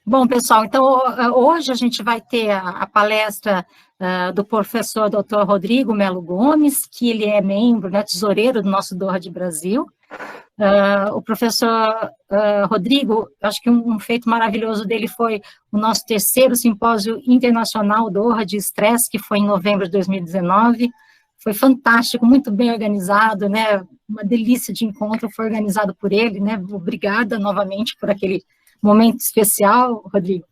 Bom, pessoal, então hoje a gente vai ter a palestra do professor Dr. Rodrigo Melo Gomes, que ele é membro, né, tesoureiro do nosso Doha de Brasil. O professor Rodrigo, acho que um feito maravilhoso dele foi o nosso terceiro simpósio internacional Doha de estresse, que foi em novembro de 2019. Foi fantástico, muito bem organizado, né? Uma delícia de encontro, foi organizado por ele, né? Obrigada novamente por aquele momento especial, Rodrigo.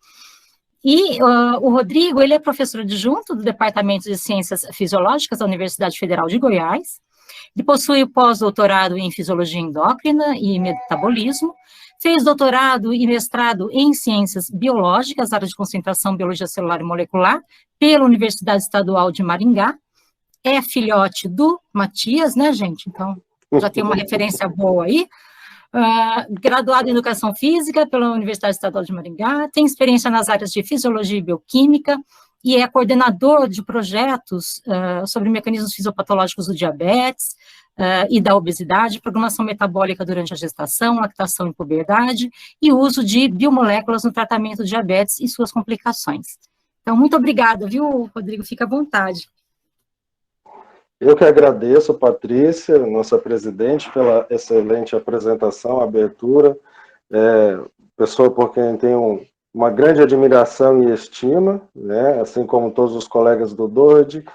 E o Rodrigo, ele é professor adjunto do Departamento de Ciências Fisiológicas da Universidade Federal de Goiás. Ele possui pós-doutorado em Fisiologia Endócrina e Metabolismo, fez doutorado e mestrado em Ciências Biológicas, área de concentração Biologia Celular e Molecular, pela Universidade Estadual de Maringá. É filhote do Matias, né, gente? Então, já tem uma referência boa aí. Graduado em Educação Física pela Universidade Estadual de Maringá, tem experiência nas áreas de Fisiologia e Bioquímica, e é coordenador de projetos sobre mecanismos fisiopatológicos do diabetes e da obesidade, programação metabólica durante a gestação, lactação e puberdade, e uso de biomoléculas no tratamento do diabetes e suas complicações. Então, muito obrigada, viu, Rodrigo? Fica à vontade. Eu que agradeço, Patrícia, nossa presidente, pela excelente apresentação, abertura, pessoa por quem tenho uma grande admiração e estima, né, assim como todos os colegas do DORD,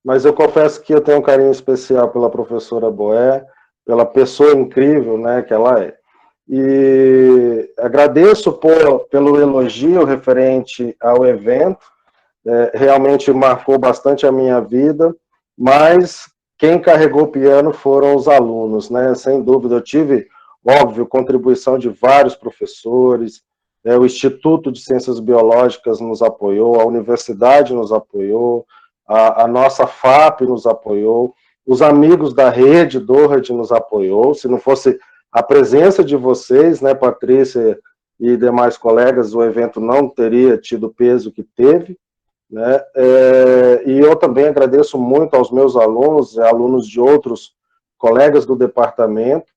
mas eu confesso que eu tenho um carinho especial pela professora Boé, pela pessoa incrível, né, que ela é. E agradeço pelo elogio referente ao evento, realmente marcou bastante a minha vida, mas quem carregou o piano foram os alunos, né? Sem dúvida, eu tive, óbvio, contribuição de vários professores, o Instituto de Ciências Biológicas nos apoiou, a universidade nos apoiou, a nossa FAP nos apoiou, os amigos da rede DORD nos apoiou. Se não fosse a presença de vocês, né, Patrícia e demais colegas, o evento não teria tido o peso que teve, né? E eu também agradeço muito aos meus alunos, alunos de outros colegas do departamento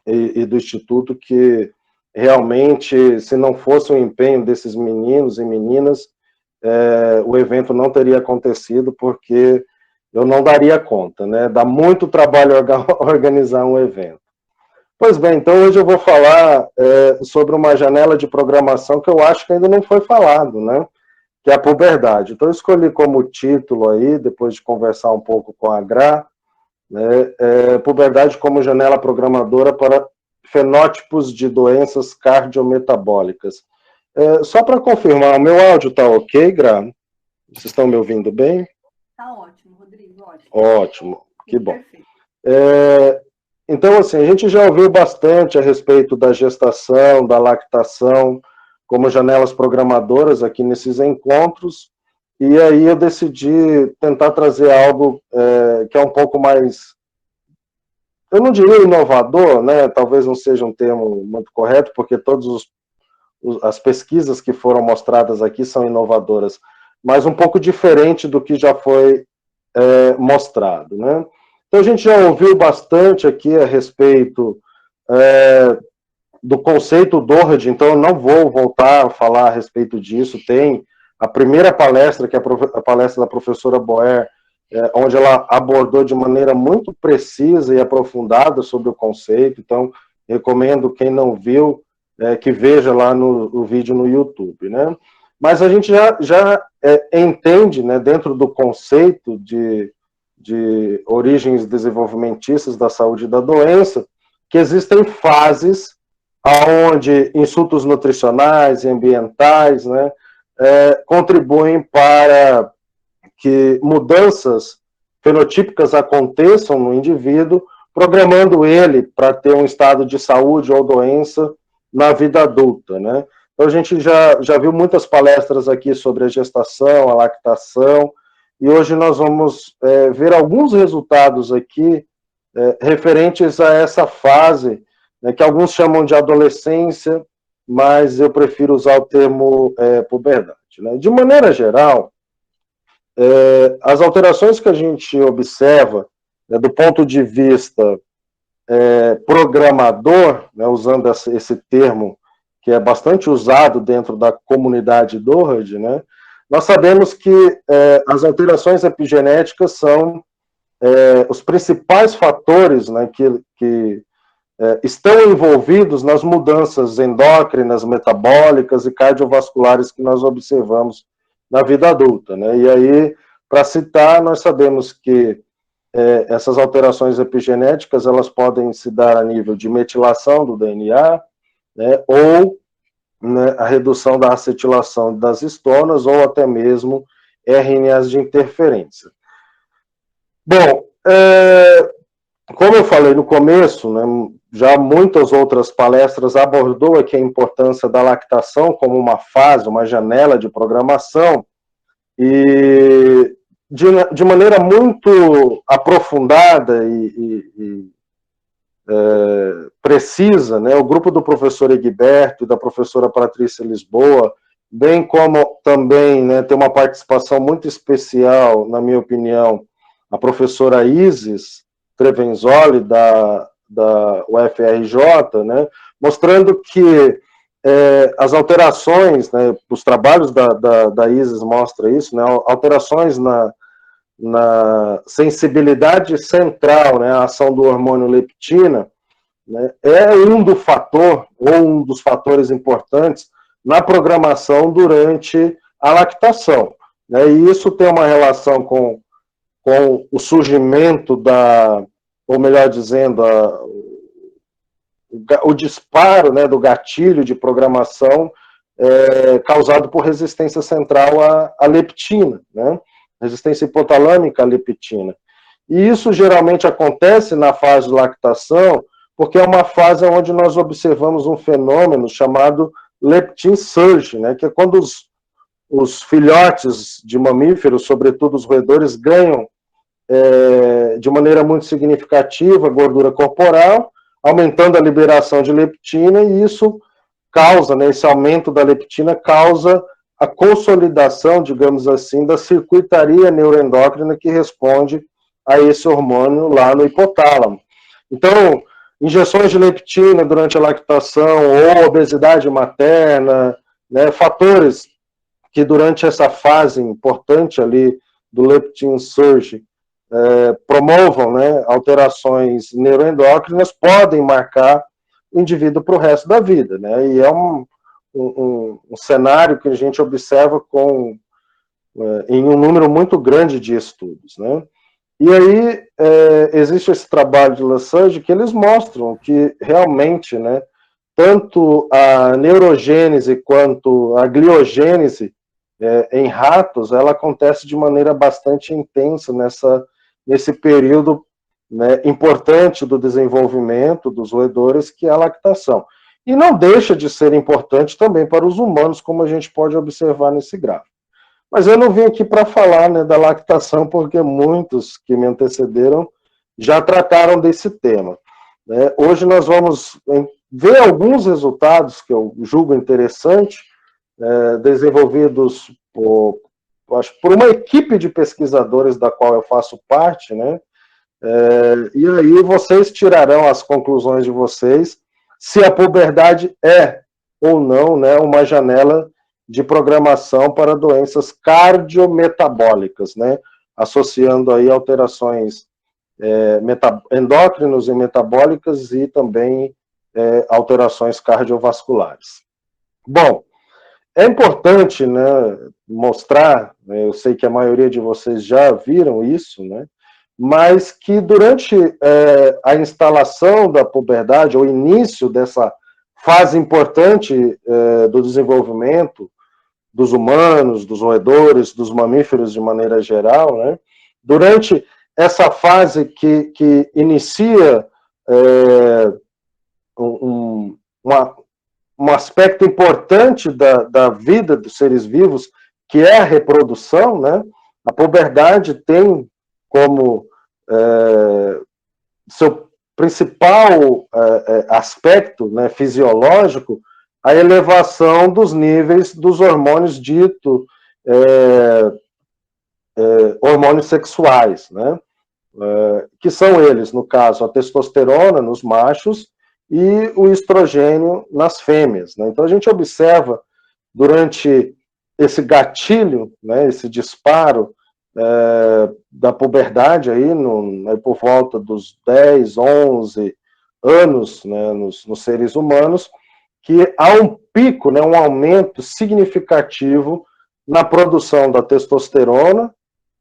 e do Instituto, que realmente, se não fosse o empenho desses meninos e meninas, o evento não teria acontecido, porque eu não daria conta, né? Dá muito trabalho organizar um evento. Pois bem, então hoje eu vou falar sobre uma janela de programação que eu acho que ainda não foi falado, né? Que é a puberdade. Então, eu escolhi como título aí, depois de conversar um pouco com a Gra, né, puberdade como janela programadora para fenótipos de doenças cardiometabólicas. Só para confirmar, o meu áudio está ok, Gra? Vocês estão me ouvindo bem? Está ótimo, Rodrigo, ótimo. Ótimo, que bom. Perfeito. Então, assim, a gente já ouviu bastante a respeito da gestação, da lactação, como janelas programadoras aqui nesses encontros, e aí eu decidi tentar trazer algo que é um pouco mais, eu não diria inovador, né? Talvez não seja um termo muito correto, porque todas as pesquisas que foram mostradas aqui são inovadoras, mas um pouco diferente do que já foi mostrado, né? Então a gente já ouviu bastante aqui a respeito do conceito DORD, então eu não vou voltar a falar a respeito disso. Tem a primeira palestra, que é a palestra da professora Boer, onde ela abordou de maneira muito precisa e aprofundada sobre o conceito, então recomendo quem não viu, que veja lá no vídeo no YouTube, né? Mas a gente já entende, né, dentro do conceito de origens desenvolvimentistas da saúde e da doença, que existem fases onde insultos nutricionais e ambientais, né, contribuem para que mudanças fenotípicas aconteçam no indivíduo, programando ele para ter um estado de saúde ou doença na vida adulta, né? Então a gente já viu muitas palestras aqui sobre a gestação, a lactação, e hoje nós vamos ver alguns resultados aqui referentes a essa fase, né, que alguns chamam de adolescência, mas eu prefiro usar o termo puberdade, né? De maneira geral, as alterações que a gente observa, né, do ponto de vista programador, né, usando esse termo que é bastante usado dentro da comunidade DORAD, né, nós sabemos que as alterações epigenéticas são os principais fatores, né, que estão envolvidos nas mudanças endócrinas, metabólicas e cardiovasculares que nós observamos na vida adulta, né? E aí, para citar, nós sabemos que essas alterações epigenéticas, elas podem se dar a nível de metilação do DNA, né, ou, né, a redução da acetilação das histonas, ou até mesmo RNAs de interferência. Bom, como eu falei no começo, né, já muitas outras palestras abordou aqui a importância da lactação como uma fase, uma janela de programação, e de maneira muito aprofundada e precisa, né, o grupo do professor Egberto e da professora Patrícia Lisboa, bem como também, né, tem uma participação muito especial, na minha opinião, a professora Isis Trevenzoli, da UFRJ, né, mostrando que as alterações, né, os trabalhos da Isis mostram isso, né, alterações na sensibilidade central, né, a ação do hormônio leptina, né, é um dos fatores importantes na programação durante a lactação, né, e isso tem uma relação com o surgimento ou melhor dizendo, o disparo, né, do gatilho de programação causado por resistência central à leptina, né, resistência hipotalâmica à leptina. E isso geralmente acontece na fase de lactação, porque é uma fase onde nós observamos um fenômeno chamado leptin surge, né, que é quando os filhotes de mamíferos, sobretudo os roedores, ganham de maneira muito significativa gordura corporal, aumentando a liberação de leptina, e isso causa, né, esse aumento da leptina causa a consolidação, digamos assim, da circuitaria neuroendócrina que responde a esse hormônio lá no hipotálamo. Então, injeções de leptina durante a lactação ou obesidade materna, né, fatores que durante essa fase importante ali do leptin surge promovam, né, alterações neuroendócrinas, podem marcar o indivíduo para o resto da vida, né, e é um cenário que a gente observa em um número muito grande de estudos, né. E aí existe esse trabalho de Lassange que eles mostram que realmente, né, tanto a neurogênese quanto a gliogênese em ratos, ela acontece de maneira bastante intensa nesse período, né, importante do desenvolvimento dos roedores, que é a lactação. E não deixa de ser importante também para os humanos, como a gente pode observar nesse gráfico. Mas eu não vim aqui para falar, né, da lactação, porque muitos que me antecederam já trataram desse tema, né? Hoje nós vamos ver alguns resultados que eu julgo interessante, desenvolvidos por uma equipe de pesquisadores da qual eu faço parte, né? E aí vocês tirarão as conclusões de vocês se a puberdade é ou não, né, uma janela de programação para doenças cardiometabólicas, né, associando aí alterações endócrinos e metabólicas e também alterações cardiovasculares. Bom, é importante, né, mostrar, né, eu sei que a maioria de vocês já viram isso, né, mas que durante a instalação da puberdade, ou início dessa fase importante do desenvolvimento dos humanos, dos roedores, dos mamíferos de maneira geral, né, durante essa fase que inicia um aspecto importante da vida dos seres vivos, que é a reprodução, né, a puberdade tem como seu principal aspecto, né, fisiológico, a elevação dos níveis dos hormônios dito hormônios sexuais, né, que são eles, no caso, a testosterona nos machos e o estrogênio nas fêmeas, né? Então a gente observa durante esse gatilho, né, esse disparo da puberdade aí, por volta dos 10, 11 anos, né, nos seres humanos, que há um pico, né, um aumento significativo na produção da testosterona,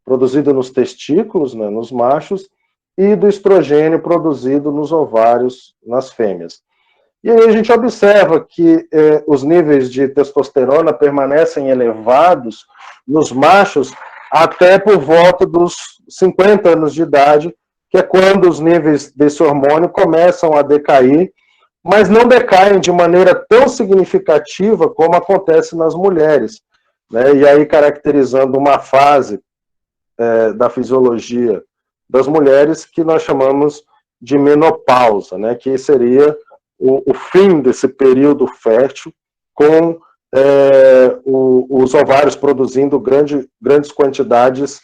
produzida nos testículos, né, nos machos, e do estrogênio produzido nos ovários, nas fêmeas. E aí a gente observa que os níveis de testosterona permanecem elevados nos machos até por volta dos 50 anos de idade, que é quando os níveis desse hormônio começam a decair, mas não decaem de maneira tão significativa como acontece nas mulheres, né? E aí caracterizando uma fase da fisiologia das mulheres que nós chamamos de menopausa, né? Que seria o fim desse período fértil, com os ovários produzindo grandes quantidades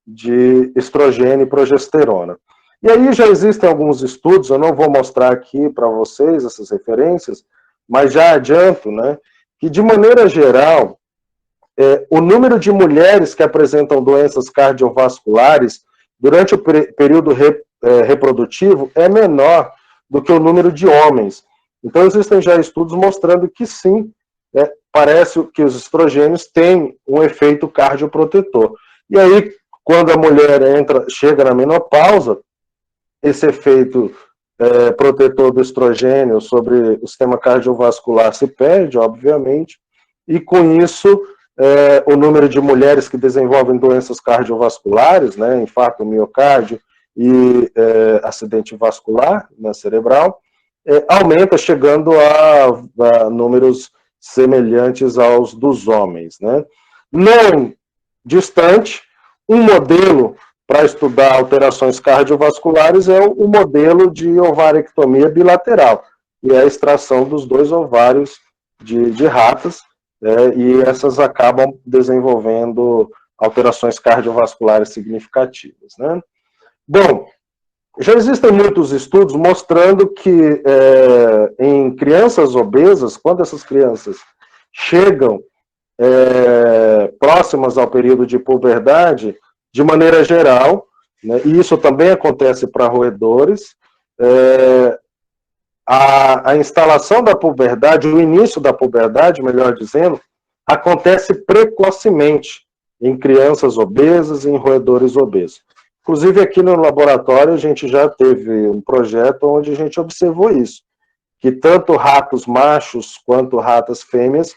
de estrogênio e progesterona. E aí já existem alguns estudos, eu não vou mostrar aqui para vocês essas referências, mas já adianto, né, que de maneira geral, o número de mulheres que apresentam doenças cardiovasculares durante o período reprodutivo é menor do que o número de homens. Então, existem já estudos mostrando que sim, parece que os estrogênios têm um efeito cardioprotetor. E aí, quando a mulher chega na menopausa, esse efeito protetor do estrogênio sobre o sistema cardiovascular se perde, obviamente, e com isso, o número de mulheres que desenvolvem doenças cardiovasculares, né, infarto do miocárdio e acidente vascular, né, cerebral, aumenta, chegando a números semelhantes aos dos homens, né? Não distante, um modelo para estudar alterações cardiovasculares é o modelo de ovarectomia bilateral, e é a extração dos 2 ovários de ratas, e essas acabam desenvolvendo alterações cardiovasculares significativas, né? Bom, já existem muitos estudos mostrando que em crianças obesas, quando essas crianças chegam próximas ao período de puberdade, de maneira geral, né, e isso também acontece para roedores, a instalação da puberdade, o início da puberdade, melhor dizendo, acontece precocemente em crianças obesas e em roedores obesos. Inclusive, aqui no laboratório, a gente já teve um projeto onde a gente observou isso, que tanto ratos machos quanto ratas fêmeas,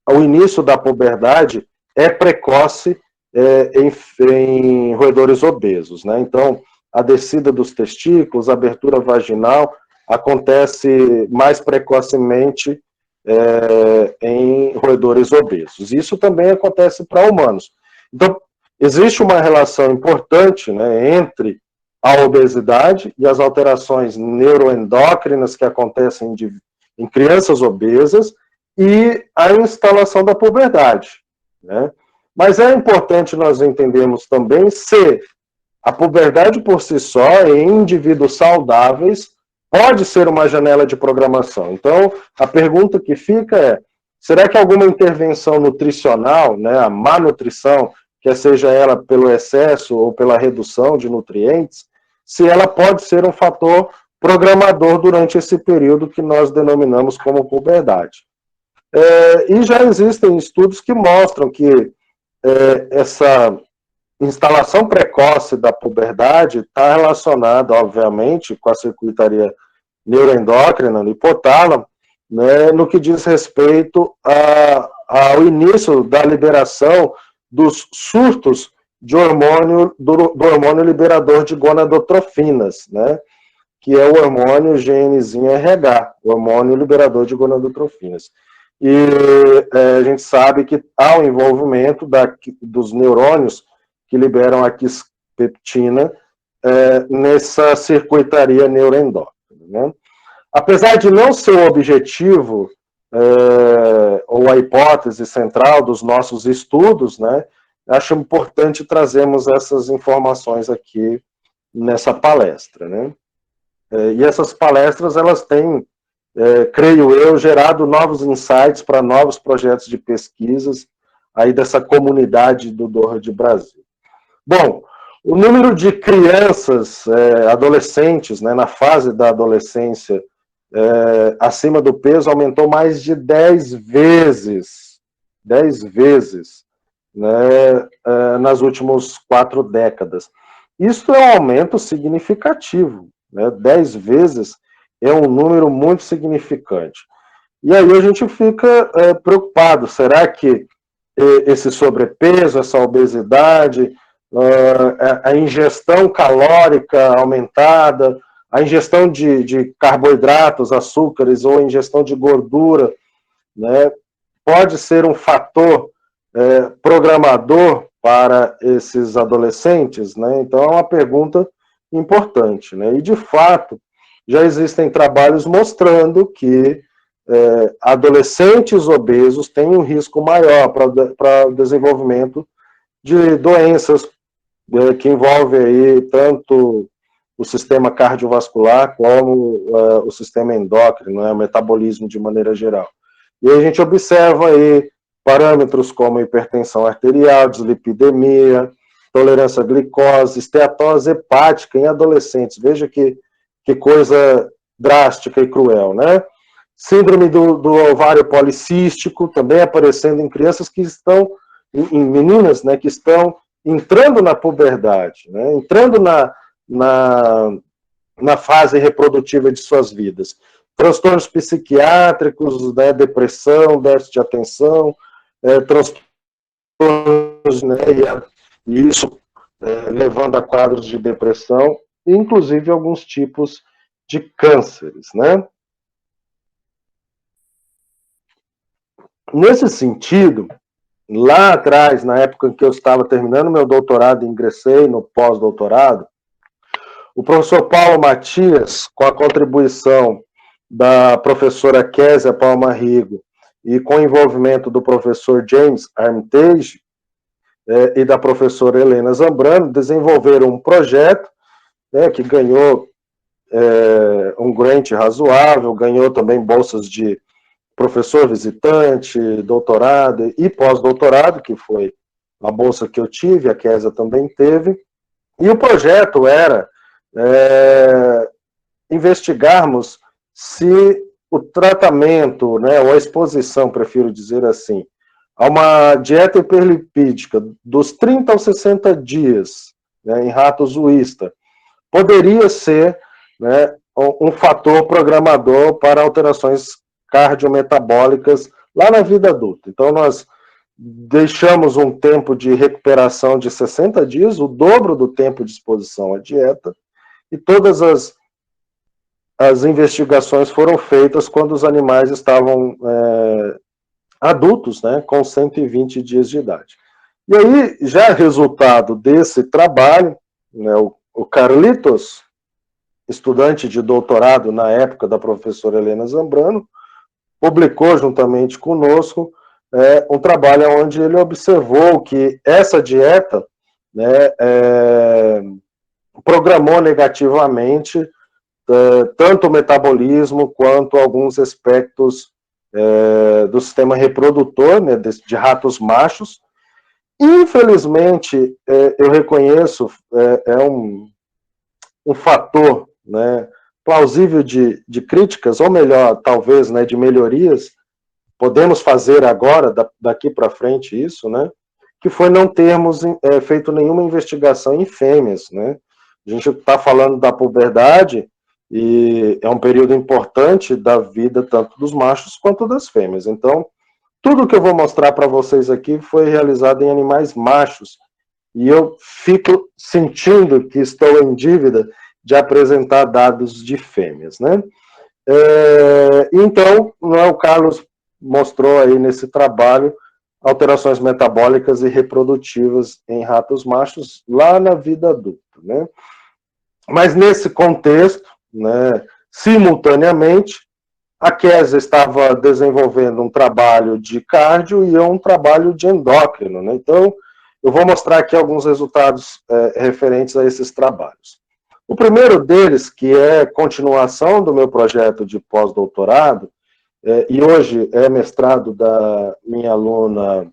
o início da puberdade é precoce em roedores obesos, né? Então, a descida dos testículos, a abertura vaginal, acontece mais precocemente em roedores obesos. Isso também acontece para humanos. Então, existe uma relação importante, né, entre a obesidade e as alterações neuroendócrinas que acontecem em crianças obesas e a instalação da puberdade, né? Mas é importante nós entendermos também se a puberdade por si só, em indivíduos saudáveis, pode ser uma janela de programação. Então, a pergunta que fica é, será que alguma intervenção nutricional, né, a má nutrição, quer seja ela pelo excesso ou pela redução de nutrientes, se ela pode ser um fator programador durante esse período que nós denominamos como puberdade. E já existem estudos que mostram que essa instalação precoce da puberdade está relacionada, obviamente, com a circuitaria neuroendócrina, no hipotálamo, né, no que diz respeito ao início da liberação dos surtos de hormônio, do hormônio liberador de gonadotrofinas, né, que é o hormônio GNzinho RH, o hormônio liberador de gonadotrofinas. E a gente sabe que há o envolvimento dos neurônios que liberam a quispeptina nessa circuitaria neuroendócrina, né? Apesar de não ser o objetivo ou a hipótese central dos nossos estudos, né, acho importante trazermos essas informações aqui nessa palestra, né? E essas palestras, elas têm, creio eu, gerado novos insights para novos projetos de pesquisas aí dessa comunidade do Doha Brasil. Bom, o número de crianças, adolescentes, né, na fase da adolescência, acima do peso aumentou mais de 10 vezes, né, nas últimas 4 décadas. Isso é um aumento significativo, né? 10 vezes é um número muito significante. E aí a gente fica preocupado, será que esse sobrepeso, essa obesidade, a ingestão calórica aumentada, a ingestão de carboidratos, açúcares ou a ingestão de gordura, né, pode ser um fator programador para esses adolescentes, né? Então é uma pergunta importante, né? E de fato já existem trabalhos mostrando que adolescentes obesos têm um risco maior para o desenvolvimento de doenças que envolvem aí tanto o sistema cardiovascular como o sistema endócrino, né, o metabolismo de maneira geral. E a gente observa aí parâmetros como hipertensão arterial, dislipidemia, tolerância à glicose, esteatose hepática em adolescentes. Veja que coisa drástica e cruel, né? Síndrome do ovário policístico, também aparecendo em crianças que estão, em meninas, né, que estão entrando na puberdade, né, entrando na fase reprodutiva de suas vidas. Transtornos psiquiátricos, né, depressão, déficit de atenção, transtornos, né, e isso levando a quadros de depressão, inclusive alguns tipos de cânceres, né? Nesse sentido, lá atrás, na época em que eu estava terminando meu doutorado, ingressei no pós-doutorado, o professor Paulo Matias, com a contribuição da professora Késia Palma Rigo e com o envolvimento do professor James Armitage e da professora Helena Zambrano, desenvolveram um projeto, né, que ganhou um grant razoável, ganhou também bolsas de professor visitante, doutorado e pós-doutorado, que foi a bolsa que eu tive, a Késia também teve, e o projeto era investigarmos se o tratamento, né, ou a exposição, prefiro dizer assim, a uma dieta hiperlipídica dos 30 aos 60 dias, né, em ratos uísta, poderia ser, né, um fator programador para alterações cardiometabólicas lá na vida adulta. Então, nós deixamos um tempo de recuperação de 60 dias, o dobro do tempo de exposição à dieta, e todas as investigações foram feitas quando os animais estavam adultos, né, com 120 dias de idade. E aí, já resultado desse trabalho, né, o Carlitos, estudante de doutorado na época da professora Helena Zambrano, publicou juntamente conosco um trabalho onde ele observou que essa dieta, né, programou negativamente tanto o metabolismo quanto alguns aspectos do sistema reprodutor, né, de ratos machos. Infelizmente, eu reconheço, um fator, né, plausível de críticas, ou melhor, talvez, né, de melhorias, podemos fazer agora, daqui para frente isso, né, que foi não termos feito nenhuma investigação em fêmeas, né. A gente está falando da puberdade, e é um período importante da vida tanto dos machos quanto das fêmeas. Então, tudo que eu vou mostrar para vocês aqui foi realizado em animais machos, e eu fico sentindo que estou em dívida de apresentar dados de fêmeas, né? Então, o Carlos mostrou aí nesse trabalho alterações metabólicas e reprodutivas em ratos machos lá na vida adulta, né? Mas nesse contexto, né, simultaneamente, a Késia estava desenvolvendo um trabalho de cardio e um trabalho de endócrino, né? Então, eu vou mostrar aqui alguns resultados referentes a esses trabalhos. O primeiro deles, que é continuação do meu projeto de pós-doutorado, e hoje é mestrado da minha aluna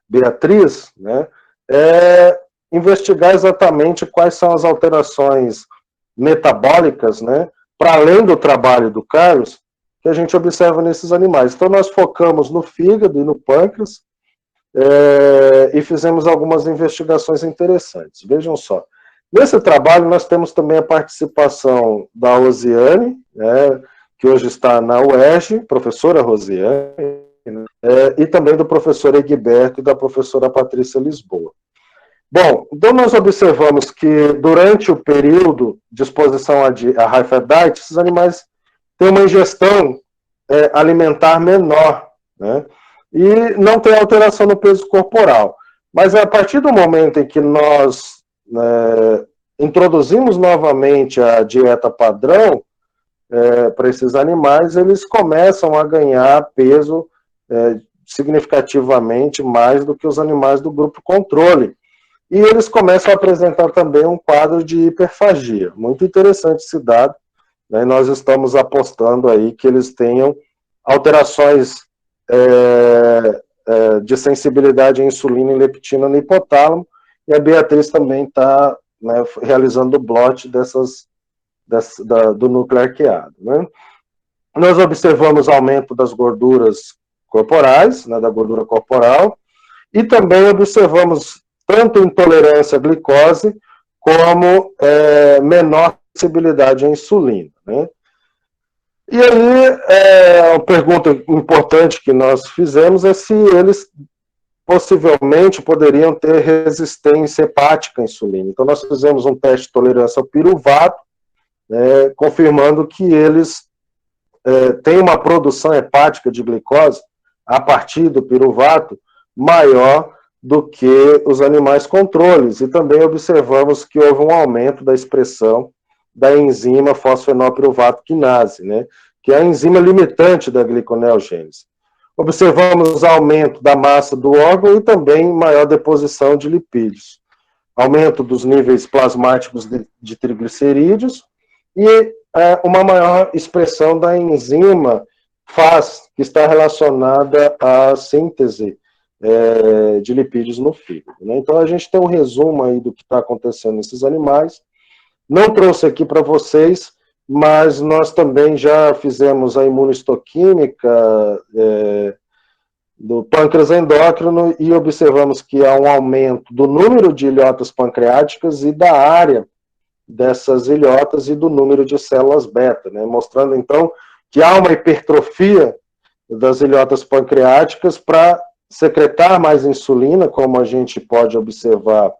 Beatriz, né, é investigar exatamente quais são as alterações metabólicas, né, para além do trabalho do Carlos, que a gente observa nesses animais. Então, nós focamos no fígado e no pâncreas, e fizemos algumas investigações interessantes. Vejam só. Nesse trabalho, nós temos também a participação da Rosiane, né, que hoje está na UERJ, professora Rosiane, né, e também do professor Egberto e da professora Patrícia Lisboa. Bom, então nós observamos que durante o período de exposição à high fat diet, esses animais têm uma ingestão alimentar menor, né, e não tem alteração no peso corporal. Mas a partir do momento em que nós introduzimos novamente a dieta padrão para esses animais, eles começam a ganhar peso significativamente mais do que os animais do grupo controle. E eles começam a apresentar também um quadro de hiperfagia. Muito interessante esse dado, né? Nós estamos apostando aí que eles tenham alterações de sensibilidade à insulina e leptina no hipotálamo, e a Beatriz também está, né, realizando o blot do núcleo arqueado, né? Nós observamos aumento das gorduras corporais, né, da gordura corporal, e também observamos tanto intolerância à glicose, como menor sensibilidade à insulina, né? E aí, a pergunta importante que nós fizemos é se eles possivelmente poderiam ter resistência hepática à insulina. Então, nós fizemos um teste de tolerância ao piruvato, confirmando que eles têm uma produção hepática de glicose a partir do piruvato maior do que os animais controles. E também observamos que houve um aumento da expressão da enzima fosfenilpiruvato quinase, né, que é a enzima limitante da gliconeogênese. Observamos aumento da massa do órgão e também maior deposição de lipídios. Aumento dos níveis plasmáticos de triglicerídeos e uma maior expressão da enzima FAS, que está relacionada à síntese de lipídios no fígado, né? Então, a gente tem um resumo aí do que está acontecendo nesses animais. Não trouxe aqui para vocês, mas nós também já fizemos a imunohistoquímica do pâncreas endócrino e observamos que há um aumento do número de ilhotas pancreáticas e da área dessas ilhotas e do número de células beta, né? Mostrando, então, que há uma hipertrofia das ilhotas pancreáticas para secretar mais insulina, como a gente pode observar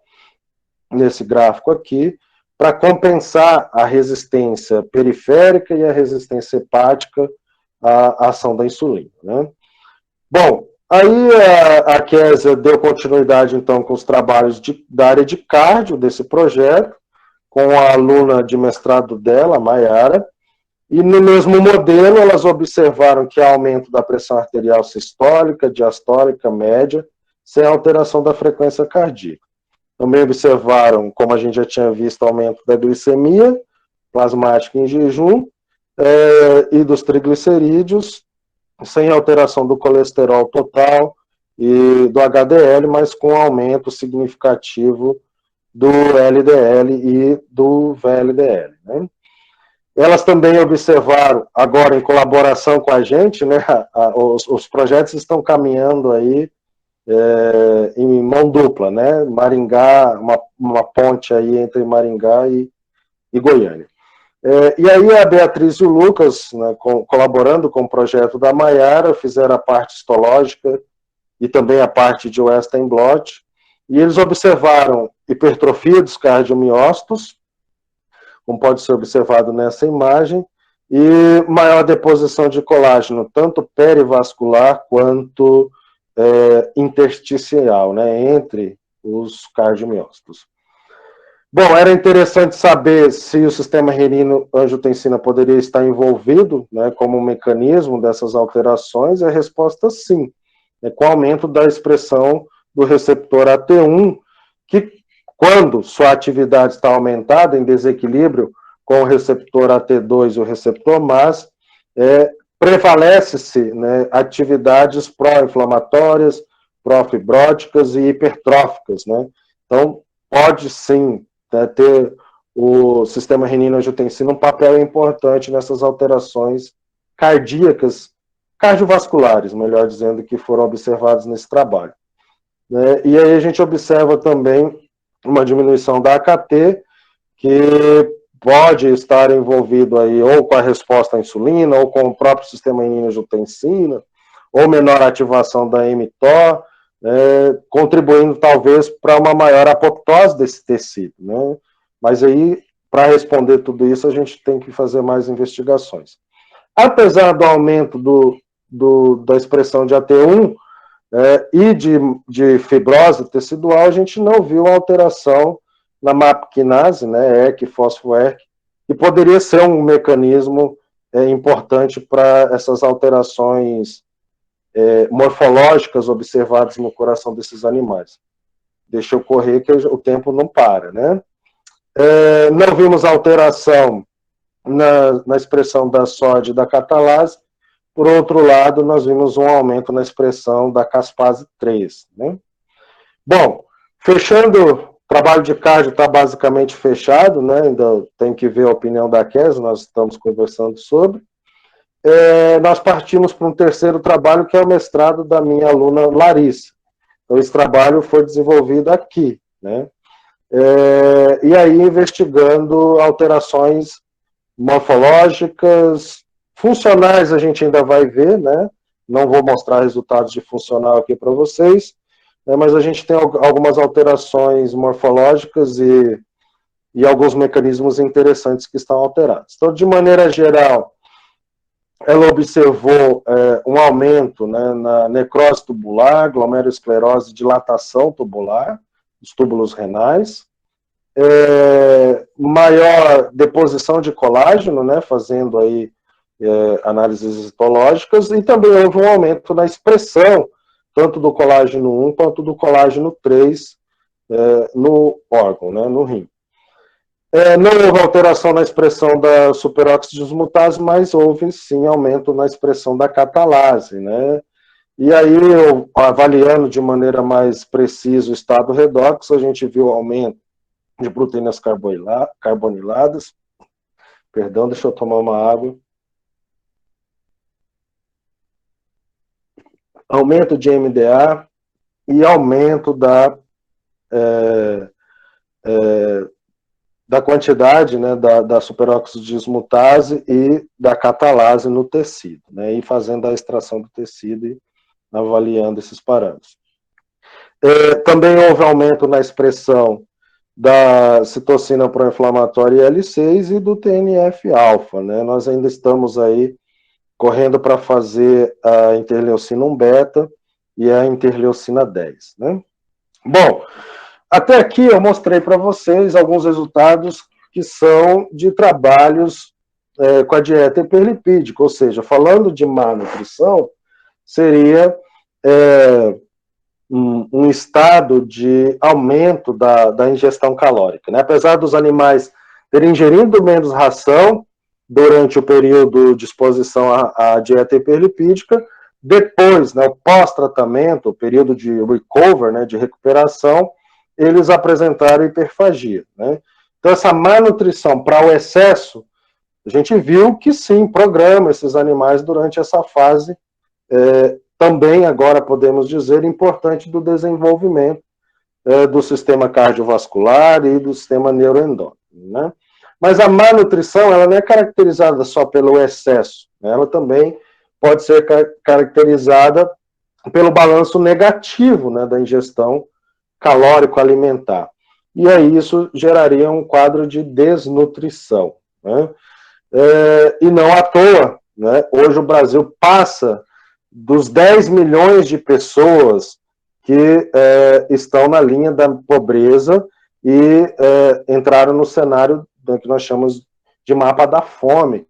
nesse gráfico aqui, para compensar a resistência periférica e a resistência hepática à ação da insulina, né? Bom, aí a Késia deu continuidade, então, com os trabalhos da área de cardio desse projeto, com a aluna de mestrado dela, a Mayara, e no mesmo modelo elas observaram que há aumento da pressão arterial sistólica, diastólica, média, sem alteração da frequência cardíaca. Também observaram, como a gente já tinha visto, aumento da glicemia plasmática em jejum e dos triglicerídeos, sem alteração do colesterol total e do HDL, mas com aumento significativo do LDL e do VLDL, né? Elas também observaram, agora em colaboração com a gente, né, os projetos estão caminhando aí em mão dupla, né? Maringá, uma ponte aí entre Maringá e Goiânia. E aí a Beatriz e o Lucas, né, colaborando com o projeto da Mayara, fizeram a parte histológica e também a parte de Western blot, e eles observaram hipertrofia dos cardiomiócitos, como pode ser observado nessa imagem, e maior deposição de colágeno, tanto perivascular quanto intersticial, né, entre os cardiomiócitos. Bom, era interessante saber se o sistema renino-angiotensina poderia estar envolvido, né, como um mecanismo dessas alterações, e a resposta sim, com o aumento da expressão do receptor AT1, que quando sua atividade está aumentada, em desequilíbrio com o receptor AT2 e o receptor MAS, prevalece-se, né, atividades pró-inflamatórias, pró-fibróticas e hipertróficas, né? Então, pode sim, né, ter o sistema renina-angiotensina um papel importante nessas alterações cardíacas, cardiovasculares, melhor dizendo, que foram observadas nesse trabalho. Né? E aí a gente observa também uma diminuição da AKT, que pode estar envolvido aí ou com a resposta à insulina, ou com o próprio sistema renina-angiotensina, ou menor ativação da mTOR, contribuindo talvez para uma maior apoptose desse tecido, né? Mas aí, para responder tudo isso, a gente tem que fazer mais investigações. Apesar do aumento da expressão de AT1 e de fibrose tecidual, a gente não viu alteração na MAP quinase, né, EC, fosfo-ERK, que poderia ser um mecanismo importante para essas alterações morfológicas observadas no coração desses animais. Deixa eu correr que o tempo não para, né? Não vimos alteração na expressão da sódio e da catalase. Por outro lado, nós vimos um aumento na expressão da caspase 3, né? Bom, fechando, o trabalho de cardio está basicamente fechado, né? Ainda tem que ver a opinião da Kes, nós estamos conversando sobre. Nós partimos para um terceiro trabalho, que é o mestrado da minha aluna Larissa. Então, esse trabalho foi desenvolvido aqui, né? E aí investigando alterações morfológicas, funcionais a gente ainda vai ver, né? Não vou mostrar resultados de funcional aqui para vocês, né? Mas a gente tem algumas alterações morfológicas e alguns mecanismos interessantes que estão alterados. Então, de maneira geral, ela observou um aumento, né, na necrose tubular, glomerulosclerose, dilatação tubular, dos túbulos renais, maior deposição de colágeno, né, fazendo aí análises histológicas, e também houve um aumento na expressão, tanto do colágeno 1 quanto do colágeno 3 no órgão, né, no rim. Não houve alteração na expressão da superóxido dismutase, mas houve sim aumento na expressão da catalase, né? E aí, avaliando de maneira mais precisa o estado redox, a gente viu aumento de proteínas carboniladas. Perdão, deixa eu tomar uma água. Aumento de MDA e aumento da quantidade, né, da superóxido dismutase e da catalase no tecido, né, e fazendo a extração do tecido e avaliando esses parâmetros. Também houve aumento na expressão da citocina pró-inflamatória L6 e do TNF-alfa, né, nós ainda estamos aí correndo para fazer a interleucina 1-beta e a interleucina 10, né. Bom, até aqui eu mostrei para vocês alguns resultados que são de trabalhos com a dieta hiperlipídica, ou seja, falando de má nutrição, seria um estado de aumento da ingestão calórica, né? Apesar dos animais terem ingerido menos ração durante o período de exposição à dieta hiperlipídica, depois, né, o pós-tratamento, o período de recover, né, de recuperação, eles apresentaram hiperfagia, né? Então, essa má nutrição para o excesso, a gente viu que sim, programa esses animais durante essa fase, também agora podemos dizer, importante do desenvolvimento do sistema cardiovascular e do sistema neuroendócrino, né? Mas a má nutrição, ela não é caracterizada só pelo excesso, né? Ela também pode ser caracterizada pelo balanço negativo, né, da ingestão calórico-alimentar. E aí isso geraria um quadro de desnutrição, né? E não à toa, né, hoje o Brasil passa dos 10 milhões de pessoas que estão na linha da pobreza e entraram no cenário que nós chamamos de mapa da fome.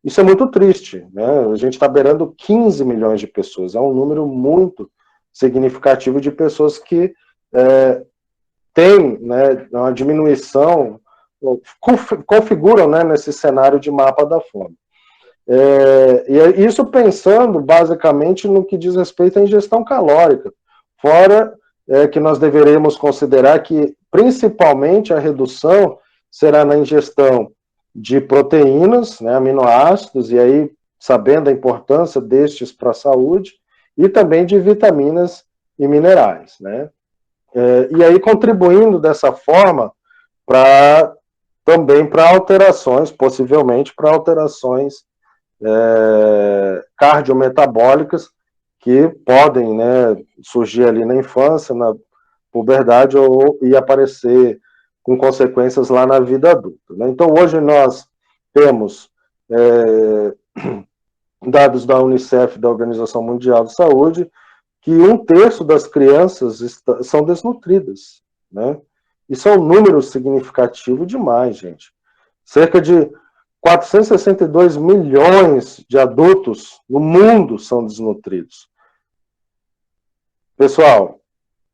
Isso é muito triste, né? A gente está beirando 15 milhões de pessoas, é um número muito significativo de pessoas que têm, né, uma diminuição, configuram, né, nesse cenário de mapa da fome. E isso pensando basicamente no que diz respeito à ingestão calórica, fora que nós deveríamos considerar que principalmente a redução será na ingestão de proteínas, né, aminoácidos, e aí sabendo a importância destes para a saúde, e também de vitaminas e minerais, né? E aí contribuindo dessa forma também para alterações, possivelmente para alterações cardiometabólicas que podem, né, surgir ali na infância, na puberdade e aparecer com consequências lá na vida adulta, né? Então hoje nós temos dados da Unicef, da Organização Mundial de Saúde, que 1/3 das crianças são desnutridas, né? Isso é um número significativo demais, gente. Cerca de 462 milhões de adultos no mundo são desnutridos. Pessoal,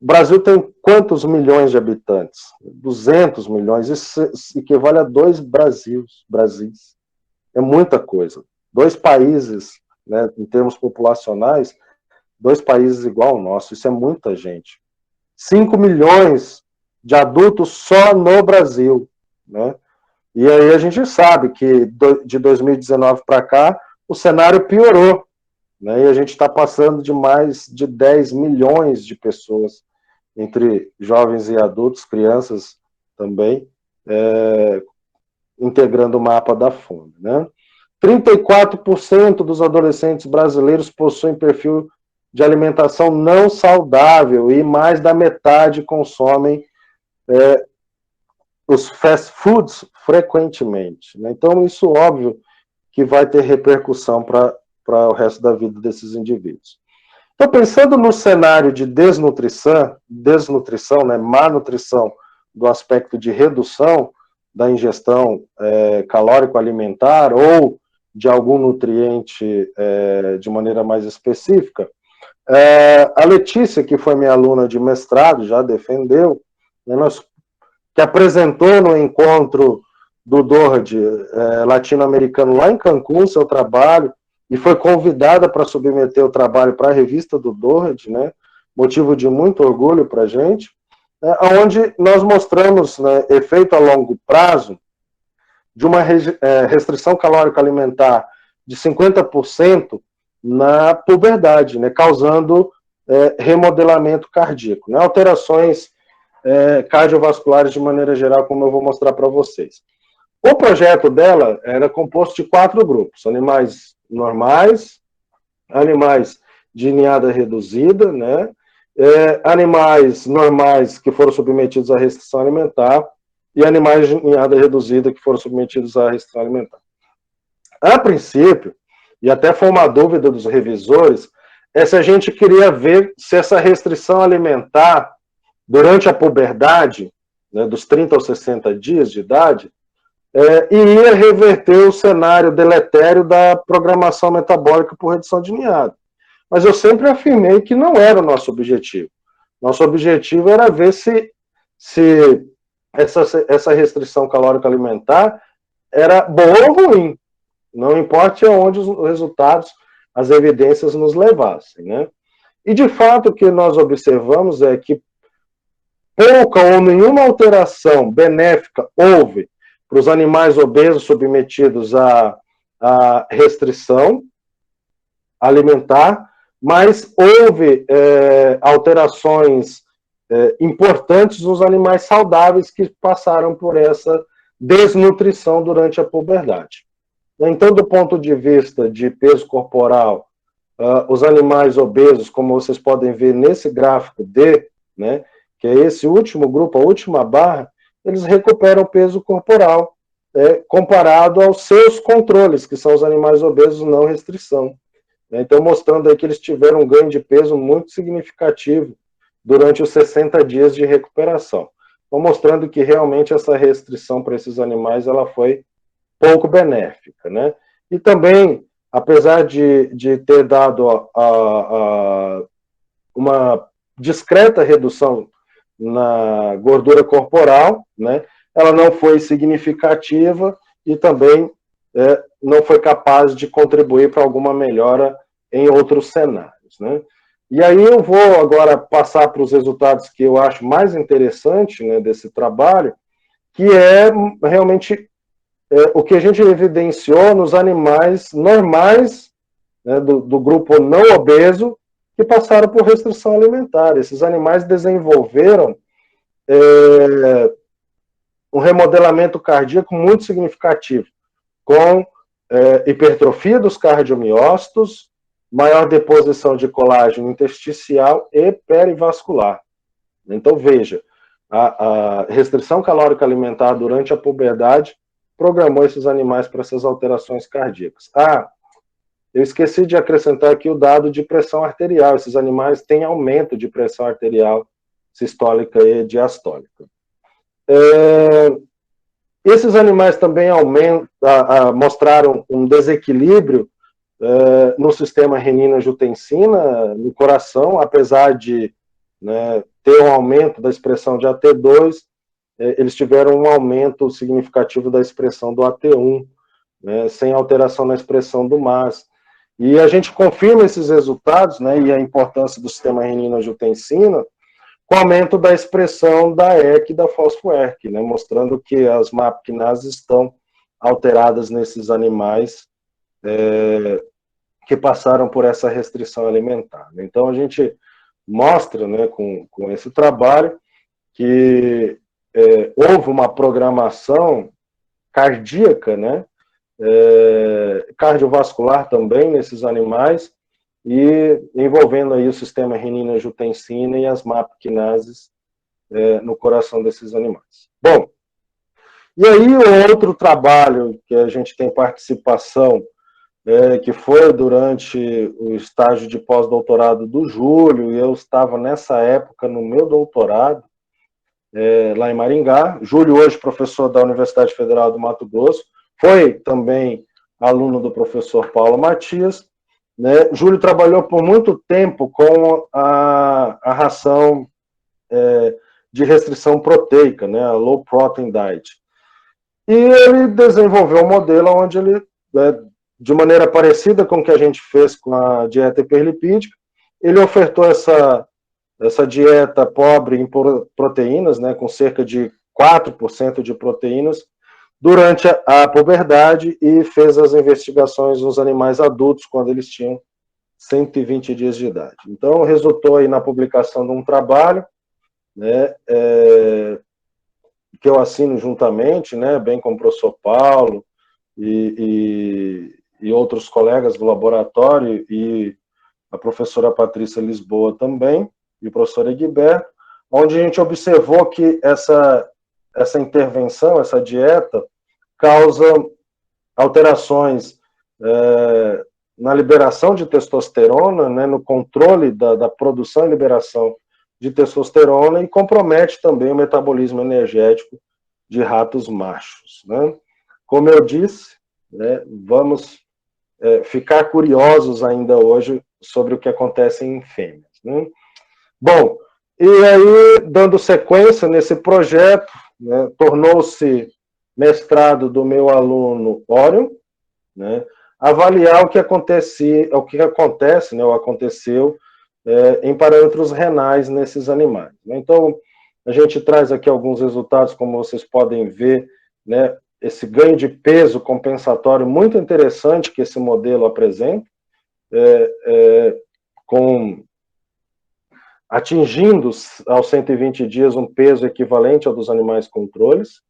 o Brasil tem quantos milhões de habitantes? 200 milhões, isso equivale a 2 Brasis. É muita coisa. 2 países, né, em termos populacionais, 2 países igual ao nosso, isso é muita gente. 5 milhões de adultos só no Brasil, né? E aí a gente sabe que de 2019 para cá, o cenário piorou, né? E a gente está passando de mais de 10 milhões de pessoas, entre jovens e adultos, crianças também, integrando o mapa da fome, né? 34% dos adolescentes brasileiros possuem perfil de alimentação não saudável e mais da metade consomem os fast foods frequentemente, né? Então, isso, óbvio, que vai ter repercussão para o resto da vida desses indivíduos. Então, pensando no cenário de desnutrição, né, má nutrição do aspecto de redução da ingestão calórico-alimentar ou de algum nutriente de maneira mais específica, a Letícia, que foi minha aluna de mestrado, já defendeu, né, que apresentou no encontro do DORD latino-americano lá em Cancún, seu trabalho, e foi convidada para submeter o trabalho para a revista do DORD, né, motivo de muito orgulho para a gente, onde nós mostramos, né, efeito a longo prazo de uma restrição calórica alimentar de 50% na puberdade, né, causando remodelamento cardíaco, né, alterações cardiovasculares de maneira geral, como eu vou mostrar para vocês. O projeto dela era composto de 4 grupos: animais normais, animais de ninhada reduzida, né, animais normais que foram submetidos à restrição alimentar e animais de ninhada reduzida que foram submetidos à restrição alimentar. A princípio, e até foi uma dúvida dos revisores, se a gente queria ver se essa restrição alimentar durante a puberdade, né, dos 30 aos 60 dias de idade, iria reverter o cenário deletério da programação metabólica por redução de ninhada. Mas eu sempre afirmei que não era o nosso objetivo. Nosso objetivo era ver se essa restrição calórica alimentar era boa ou ruim. Não importa onde os resultados, as evidências nos levassem, né? E, de fato, o que nós observamos é que pouca ou nenhuma alteração benéfica houve para os animais obesos submetidos à restrição alimentar, mas houve alterações importantes nos animais saudáveis que passaram por essa desnutrição durante a puberdade. Então, do ponto de vista de peso corporal, os animais obesos, como vocês podem ver nesse gráfico D, né, que é esse último grupo, a última barra, eles recuperam peso corporal comparado aos seus controles, que são os animais obesos não restrição. Então, mostrando aí que eles tiveram um ganho de peso muito significativo durante os 60 dias de recuperação. Então, mostrando que realmente essa restrição para esses animais ela foi pouco benéfica, né? E também, apesar de ter dado uma discreta redução na gordura corporal, né? Ela não foi significativa e também não foi capaz de contribuir para alguma melhora em outros cenários, né? E aí eu vou agora passar para os resultados que eu acho mais interessante, né, desse trabalho, que é realmente o que a gente evidenciou nos animais normais, né, do grupo não obeso, que passaram por restrição alimentar. Esses animais desenvolveram um remodelamento cardíaco muito significativo, com hipertrofia dos cardiomiócitos, maior deposição de colágeno intersticial e perivascular. Então, veja, a restrição calórica alimentar durante a puberdade programou esses animais para essas alterações cardíacas. Eu esqueci de acrescentar aqui o dado de pressão arterial. Esses animais têm aumento de pressão arterial sistólica e diastólica. Esses animais também mostraram um desequilíbrio no sistema renina-angiotensina, no coração, apesar de, né, ter um aumento da expressão de AT2, eles tiveram um aumento significativo da expressão do AT1, né, sem alteração na expressão do MAS. E a gente confirma esses resultados, né, e a importância do sistema renina-angiotensina, com o aumento da expressão da EC e da fosfo-ERK, né, mostrando que as MAP quinases estão alteradas nesses animais que passaram por essa restrição alimentar. Então, a gente mostra, né, com esse trabalho que houve uma programação cardíaca, né, cardiovascular também nesses animais, e envolvendo aí o sistema renina-angiotensina e as MAP quinases no coração desses animais. Bom, e aí o outro trabalho que a gente tem participação, que foi durante o estágio de pós-doutorado do Júlio, e eu estava nessa época no meu doutorado, lá em Maringá. Júlio, hoje professor da Universidade Federal do Mato Grosso, foi também aluno do professor Paulo Matias, né? Júlio trabalhou por muito tempo com a ração de restrição proteica, né? A Low Protein Diet. E ele desenvolveu um modelo onde ele, de maneira parecida com o que a gente fez com a dieta hiperlipídica, ele ofertou essa dieta pobre em proteínas, né, com cerca de 4% de proteínas, durante a puberdade, e fez as investigações nos animais adultos quando eles tinham 120 dias de idade. Então, resultou aí na publicação de um trabalho, né, que eu assino juntamente, né, bem com o professor Paulo e outros colegas do laboratório, e a professora Patrícia Lisboa também, e o professor Egberto, onde a gente observou que essa intervenção, essa dieta, causa alterações na liberação de testosterona, né, no controle da produção e liberação de testosterona, e compromete também o metabolismo energético de ratos machos, né? Como eu disse, né, vamos ficar curiosos ainda hoje sobre o que acontece em fêmeas, né? Bom, e aí, dando sequência nesse projeto, né, tornou-se mestrado do meu aluno Orion, né, avaliar o que acontece, né, ou aconteceu em parâmetros renais nesses animais. Então, a gente traz aqui alguns resultados, como vocês podem ver, né, esse ganho de peso compensatório muito interessante que esse modelo apresenta, atingindo aos 120 dias um peso equivalente ao dos animais controles.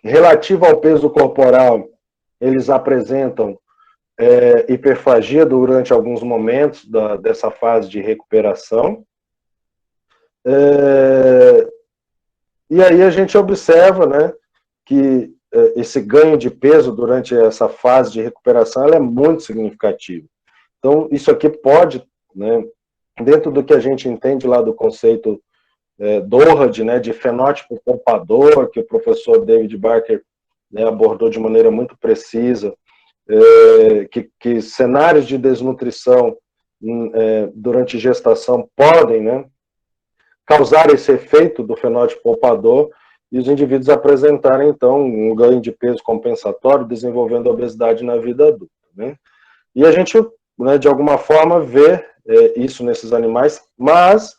Relativo ao peso corporal, eles apresentam hiperfagia durante alguns momentos dessa fase de recuperação. E aí a gente observa, né, que esse ganho de peso durante essa fase de recuperação ela é muito significativo. Então, isso aqui pode, né, dentro do que a gente entende lá do conceito Doherty, né, de fenótipo poupador, que o professor David Barker, né, abordou de maneira muito precisa, que cenários de desnutrição durante gestação podem, né, causar esse efeito do fenótipo poupador e os indivíduos apresentarem, então, um ganho de peso compensatório, desenvolvendo obesidade na vida adulta, né? E a gente, né, de alguma forma, vê isso nesses animais, mas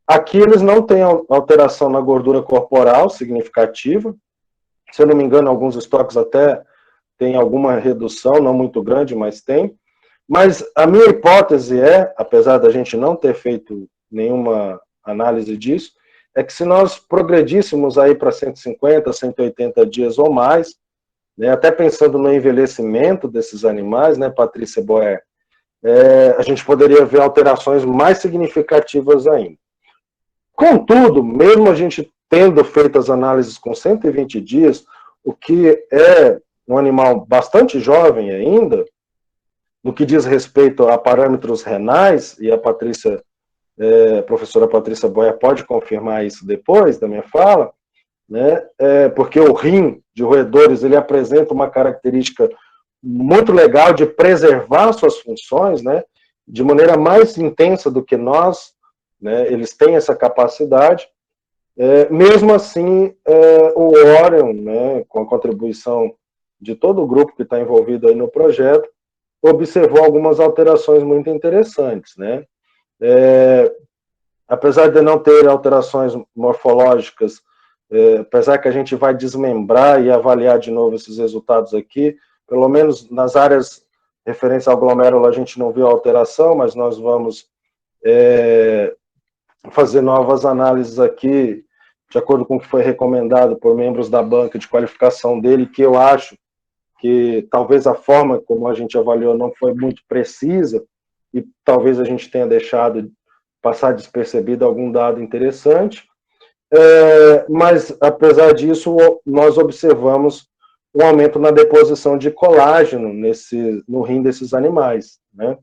aqui eles não têm alteração na gordura corporal significativa. Se eu não me engano, alguns estoques até têm alguma redução, não muito grande, mas tem. Mas a minha hipótese apesar da gente não ter feito nenhuma análise disso, é que se nós progredíssemos aí para 150, 180 dias ou mais, né, até pensando no envelhecimento desses animais, né, Patrícia Boer, a gente poderia ver alterações mais significativas ainda. Contudo, mesmo a gente tendo feito as análises com 120 dias, o que é um animal bastante jovem ainda, no que diz respeito a parâmetros renais, e a Patrícia, professora Patrícia Boer pode confirmar isso depois da minha fala, né, porque o rim de roedores ele apresenta uma característica muito legal de preservar suas funções, né, de maneira mais intensa do que nós, né, eles têm essa capacidade. Mesmo assim, o Orion, né, com a contribuição de todo o grupo que está envolvido aí no projeto, observou algumas alterações muito interessantes, né? Apesar de não ter alterações morfológicas, apesar que a gente vai desmembrar e avaliar de novo esses resultados aqui, pelo menos nas áreas referentes ao glomérulo a gente não viu alteração, mas nós vamos fazer novas análises aqui, de acordo com o que foi recomendado por membros da banca de qualificação dele, que eu acho que talvez a forma como a gente avaliou não foi muito precisa, e talvez a gente tenha deixado passar despercebido algum dado interessante, mas apesar disso, nós observamos um aumento na deposição de colágeno no rim desses animais, né?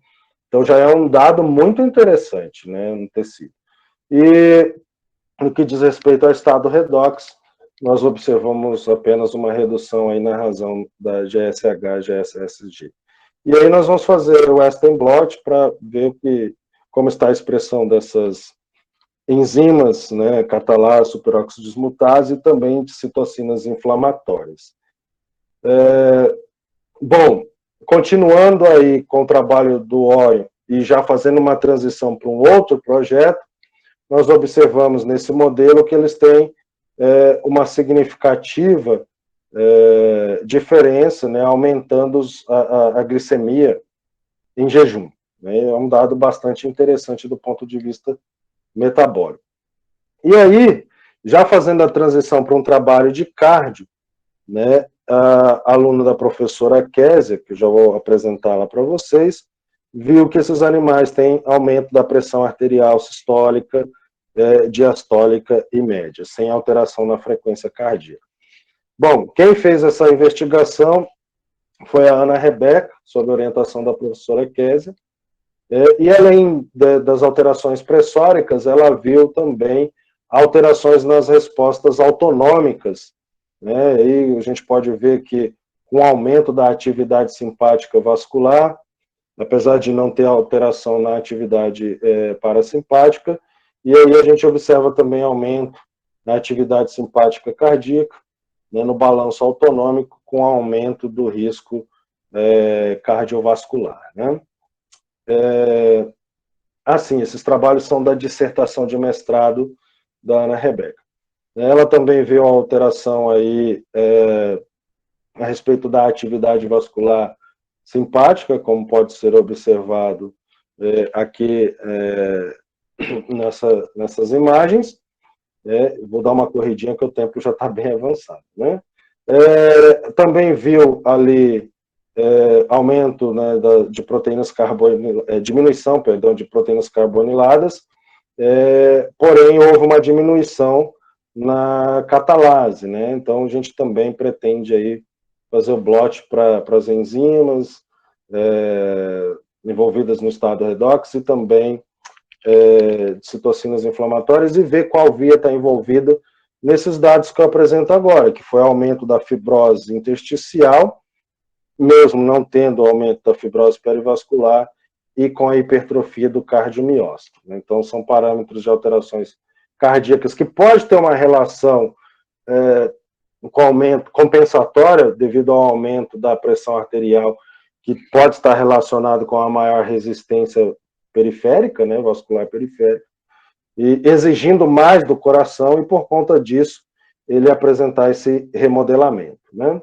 Então já é um dado muito interessante, né, no tecido. E no que diz respeito ao estado redox, nós observamos apenas uma redução aí na razão da GSH, GSSG. E aí nós vamos fazer o Western blot para ver como está a expressão dessas enzimas, né, catalase, superóxido dismutase, e também de citocinas inflamatórias. Bom, continuando aí com o trabalho do Orion e já fazendo uma transição para um outro projeto, nós observamos nesse modelo que eles têm uma significativa diferença, né, aumentando a glicemia em jejum. Né, é um dado bastante interessante do ponto de vista metabólico. E aí, já fazendo a transição para um trabalho de cardio, né, a aluna da professora Késia, que eu já vou apresentá-la para vocês, viu que esses animais têm aumento da pressão arterial sistólica, diastólica e média, sem alteração na frequência cardíaca. Bom, quem fez essa investigação foi a Ana Rebeca, sob orientação da professora Késia, e além das alterações pressóricas, ela viu também alterações nas respostas autonômicas, né? E a gente pode ver que com o aumento da atividade simpática vascular, apesar de não ter alteração na atividade parasimpática, e aí a gente observa também aumento na atividade simpática cardíaca, né, no balanço autonômico, com aumento do risco cardiovascular, né? Assim, esses trabalhos são da dissertação de mestrado da Ana Rebeca. Ela também viu a alteração aí a respeito da atividade vascular simpática, como pode ser observado aqui nessas imagens. Vou dar uma corridinha que o tempo já está bem avançado, né? Também viu ali aumento, né, de proteínas carboniladas, diminuição, perdão, de proteínas carboniladas, porém houve uma diminuição na catalase, né? Então a gente também pretende aí fazer o blot para as enzimas envolvidas no estado redox e também citocinas inflamatórias e ver qual via está envolvida nesses dados que eu apresento agora, que foi aumento da fibrose intersticial, mesmo não tendo aumento da fibrose perivascular e com a hipertrofia do cardiomiócito. Então, são parâmetros de alterações cardíacas que pode ter uma relação com aumento compensatória devido ao aumento da pressão arterial, que pode estar relacionado com a maior resistência periférica, né, vascular periférica, e exigindo mais do coração, e por conta disso, ele apresentar esse remodelamento, né?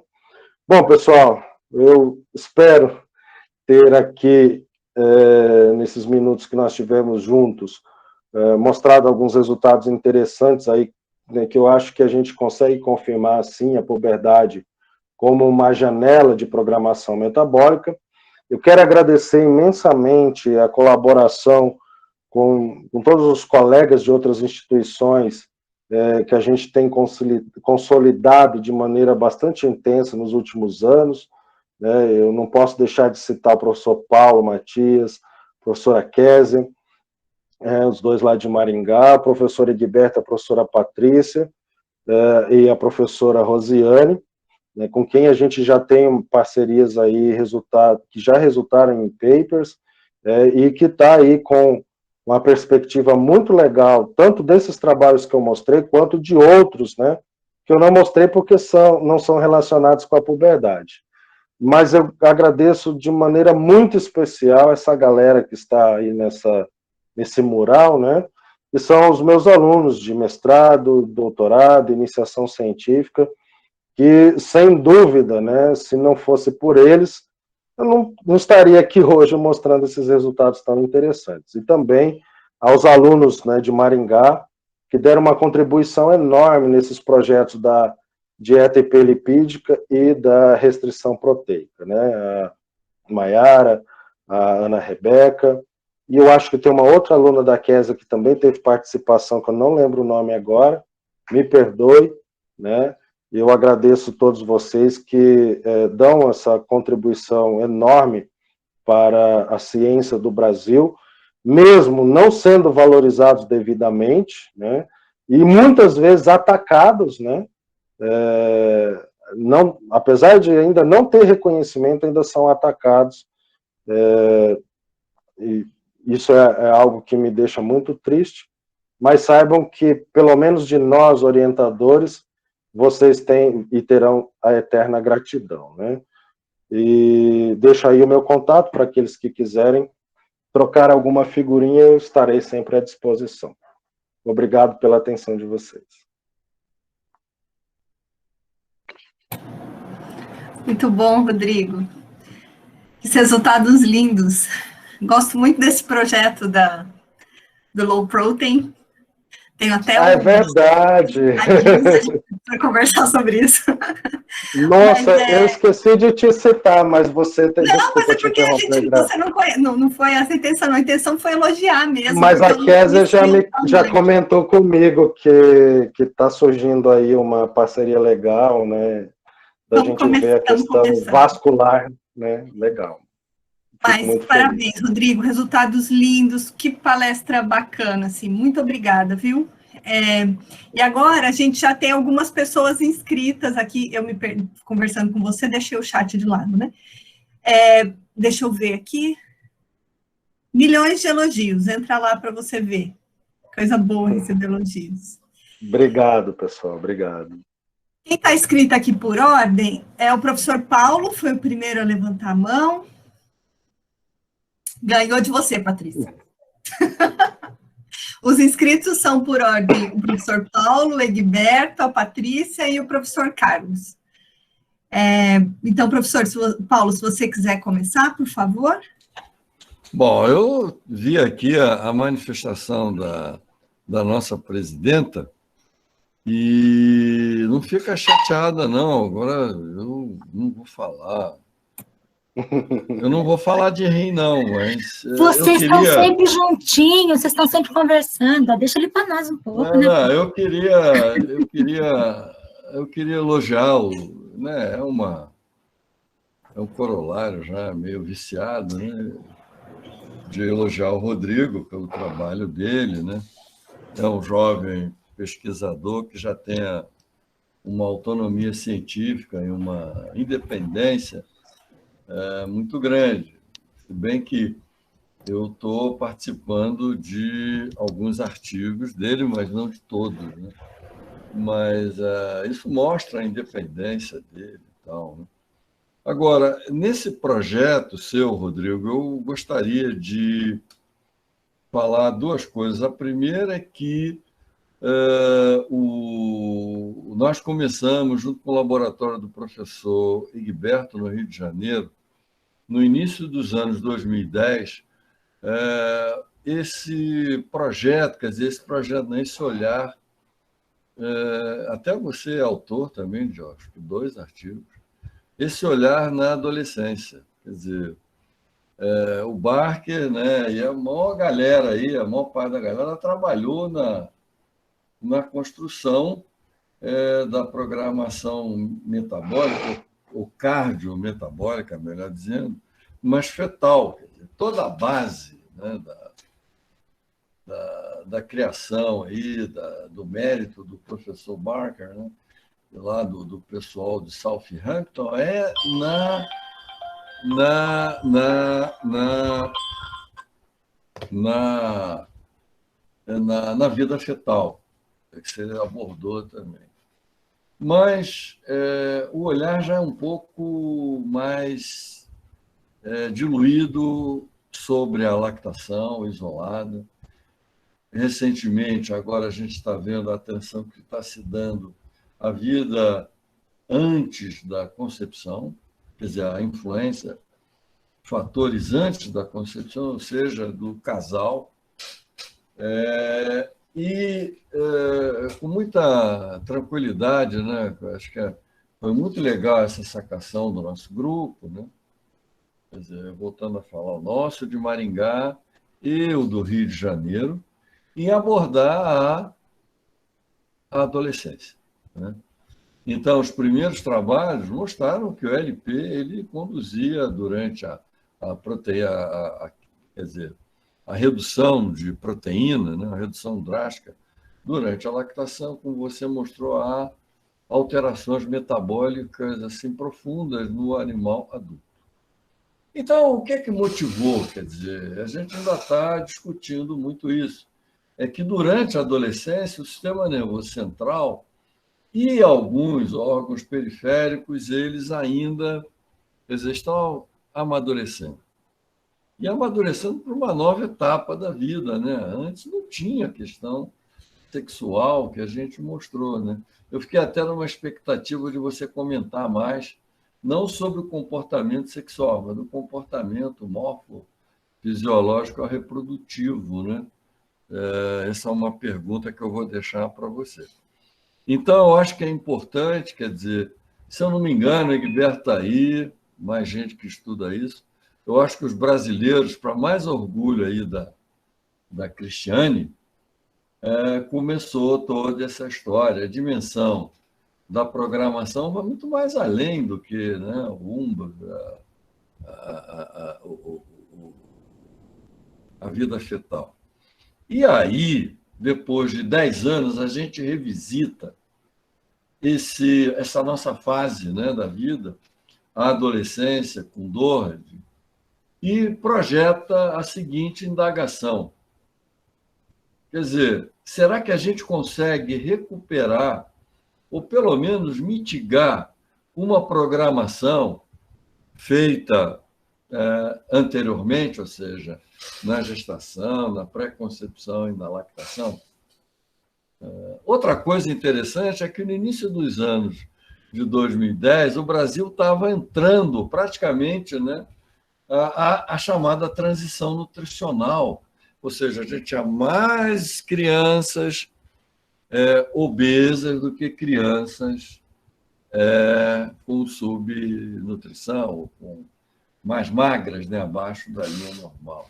Bom, pessoal, eu espero ter aqui, nesses minutos que nós tivemos juntos, mostrado alguns resultados interessantes aí, né, que eu acho que a gente consegue confirmar, sim, a puberdade como uma janela de programação metabólica. Eu quero agradecer imensamente a colaboração com todos os colegas de outras instituições que a gente tem consolidado de maneira bastante intensa nos últimos anos, né? Eu não posso deixar de citar o professor Paulo Matias, a professora Kézia, os dois lá de Maringá, a professora Egberta, a professora Patrícia e a professora Rosiane, né, com quem a gente já tem parcerias aí, que já resultaram em papers, e que está aí com uma perspectiva muito legal, tanto desses trabalhos que eu mostrei, quanto de outros, né, que eu não mostrei porque não são relacionados com a puberdade. Mas eu agradeço de maneira muito especial essa galera que está aí nesse mural, né, que são os meus alunos de mestrado, doutorado, iniciação científica, que, sem dúvida, né, se não fosse por eles, eu não estaria aqui hoje mostrando esses resultados tão interessantes. E também aos alunos, né, de Maringá, que deram uma contribuição enorme nesses projetos da dieta hiperlipídica e da restrição proteica, né, a Maiara, a Ana Rebeca, e eu acho que tem uma outra aluna da Kézia que também teve participação, que eu não lembro o nome agora, me perdoe, né. Eu agradeço a todos vocês que dão essa contribuição enorme para a ciência do Brasil, mesmo não sendo valorizados devidamente, né, e muitas vezes atacados, né, apesar de ainda não ter reconhecimento, ainda são atacados, e isso é algo que me deixa muito triste, mas saibam que, pelo menos de nós, orientadores, vocês têm e terão a eterna gratidão, né? E deixo aí o meu contato para aqueles que quiserem trocar alguma figurinha, eu estarei sempre à disposição. Obrigado pela atenção de vocês. Muito bom, Rodrigo. Que resultados lindos. Gosto muito desse projeto do Low Protein. Tenho até é verdade. Para conversar sobre isso. Nossa, eu esqueci de te citar, mas você tem... Não, desculpa, mas é porque você não foi essa a intenção, a intenção foi elogiar mesmo. Mas a Kézia já comentou comigo que está surgindo aí uma parceria legal, né? Da gente ver a questão vascular, né? Legal. Mas parabéns, feliz. Rodrigo, resultados lindos, que palestra bacana, assim, muito obrigada, viu? E agora a gente já tem algumas pessoas inscritas aqui, conversando com você, deixei o chat de lado, né? Deixa eu ver aqui. Milhões de elogios, entra lá para você ver. Coisa boa receber elogios. Obrigado, pessoal, obrigado. Quem está inscrito aqui por ordem é o professor Paulo, foi o primeiro a levantar a mão. Ganhou de você, Patrícia. Os inscritos são, por ordem, o professor Paulo, o Egberto, a Patrícia e o professor Carlos. Então, professor Paulo, se você quiser começar, por favor. Bom, eu vi aqui a manifestação da nossa presidenta e não fica chateada, não. Agora eu não vou falar. Eu não vou falar de rim, não, mas... Vocês estão sempre juntinhos, vocês estão sempre conversando, deixa ele para nós um pouco, né? Não, eu queria elogiar, né? É um corolário já meio viciado, né? De elogiar o Rodrigo pelo trabalho dele, né? É um jovem pesquisador que já tem uma autonomia científica e uma independência muito grande. Se bem que eu estou participando de alguns artigos dele, mas não de todos, né? Mas isso mostra a independência dele e tal, né? Agora, nesse projeto seu, Rodrigo, eu gostaria de falar duas coisas. A primeira é que nós começamos, junto com o laboratório do professor Egberto, no Rio de Janeiro, no início dos anos 2010, esse projeto, quer dizer, esse olhar, até você é autor também, de acho que 2 artigos, esse olhar na adolescência. Quer dizer, o Barker, né, e a maior galera aí, a maior parte da galera trabalhou na construção da programação metabólica, ou cardiometabólica, melhor dizendo, mas fetal. Quer dizer, toda a base, né, da criação aí, do mérito do professor Barker, né, lá do pessoal de Southampton, na vida fetal, que você abordou também. Mas o olhar já é um pouco mais diluído sobre a lactação isolada. Recentemente, agora a gente está vendo a atenção que está se dando à vida antes da concepção, quer dizer, a influência, fatores antes da concepção, ou seja, do casal, com muita tranquilidade, né? Acho que foi muito legal essa sacação do nosso grupo, né? Quer dizer, voltando a falar, o nosso de Maringá e o do Rio de Janeiro, em abordar a adolescência, né? Então, os primeiros trabalhos mostraram que o LP ele conduzia durante a proteína, quer dizer, a redução de proteína, né, a redução drástica durante a lactação, como você mostrou, há alterações metabólicas assim profundas no animal adulto. Então, o que é que motivou? Quer dizer, a gente ainda está discutindo muito isso. É que durante a adolescência, o sistema nervoso central e alguns órgãos periféricos, eles ainda estão amadurecendo. E amadurecendo para uma nova etapa da vida, né? Antes não tinha questão sexual que a gente mostrou, né? Eu fiquei até numa expectativa de você comentar mais, não sobre o comportamento sexual, mas do comportamento morfofisiológico reprodutivo, né? Essa é uma pergunta que eu vou deixar para você. Então, eu acho que é importante, quer dizer, se eu não me engano, Egberto está aí, mais gente que estuda isso. Eu acho que os brasileiros, para mais orgulho aí da Cristiane, começou toda essa história. A dimensão da programação vai muito mais além do que, né, o UMBA, a vida fetal. E aí, depois de 10 anos, a gente revisita essa nossa fase, né, da vida, a adolescência, com Doherty, e projeta a seguinte indagação. Quer dizer, será que a gente consegue recuperar, ou pelo menos mitigar, uma programação feita anteriormente, ou seja, na gestação, na pré-concepção e na lactação? Outra coisa interessante é que no início dos anos de 2010, o Brasil estava entrando praticamente, né, a chamada transição nutricional, ou seja, a gente tinha mais crianças obesas do que crianças com subnutrição, ou com mais magras, né, abaixo da linha normal.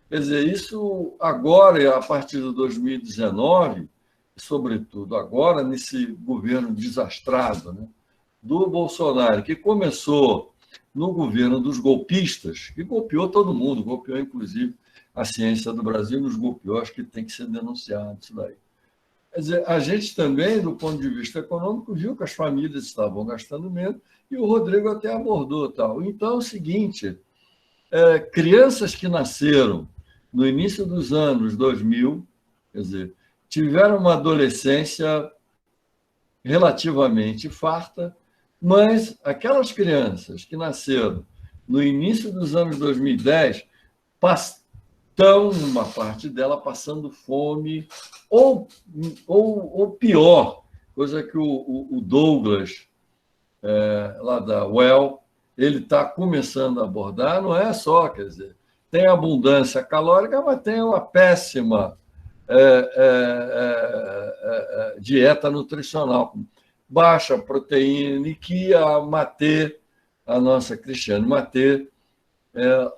Quer dizer, isso agora, a partir de 2019, sobretudo agora, nesse governo desastrado, né, do Bolsonaro, que começou no governo dos golpistas, que golpeou todo mundo, golpeou inclusive a ciência do Brasil, nos golpeou, acho que tem que ser denunciado isso daí. Quer dizer, a gente também, do ponto de vista econômico, viu que as famílias estavam gastando menos, e o Rodrigo até abordou tal. Então, é o seguinte, crianças que nasceram no início dos anos 2000, quer dizer, tiveram uma adolescência relativamente farta, mas aquelas crianças que nasceram no início dos anos 2010 estão, uma parte dela, passando fome, ou pior, coisa que o Douglas, lá da UEL, ele está começando a abordar, não é só, quer dizer, tem abundância calórica, mas tem uma péssima dieta nutricional, baixa proteína, e que a Matê, a nossa Cristiane Matê,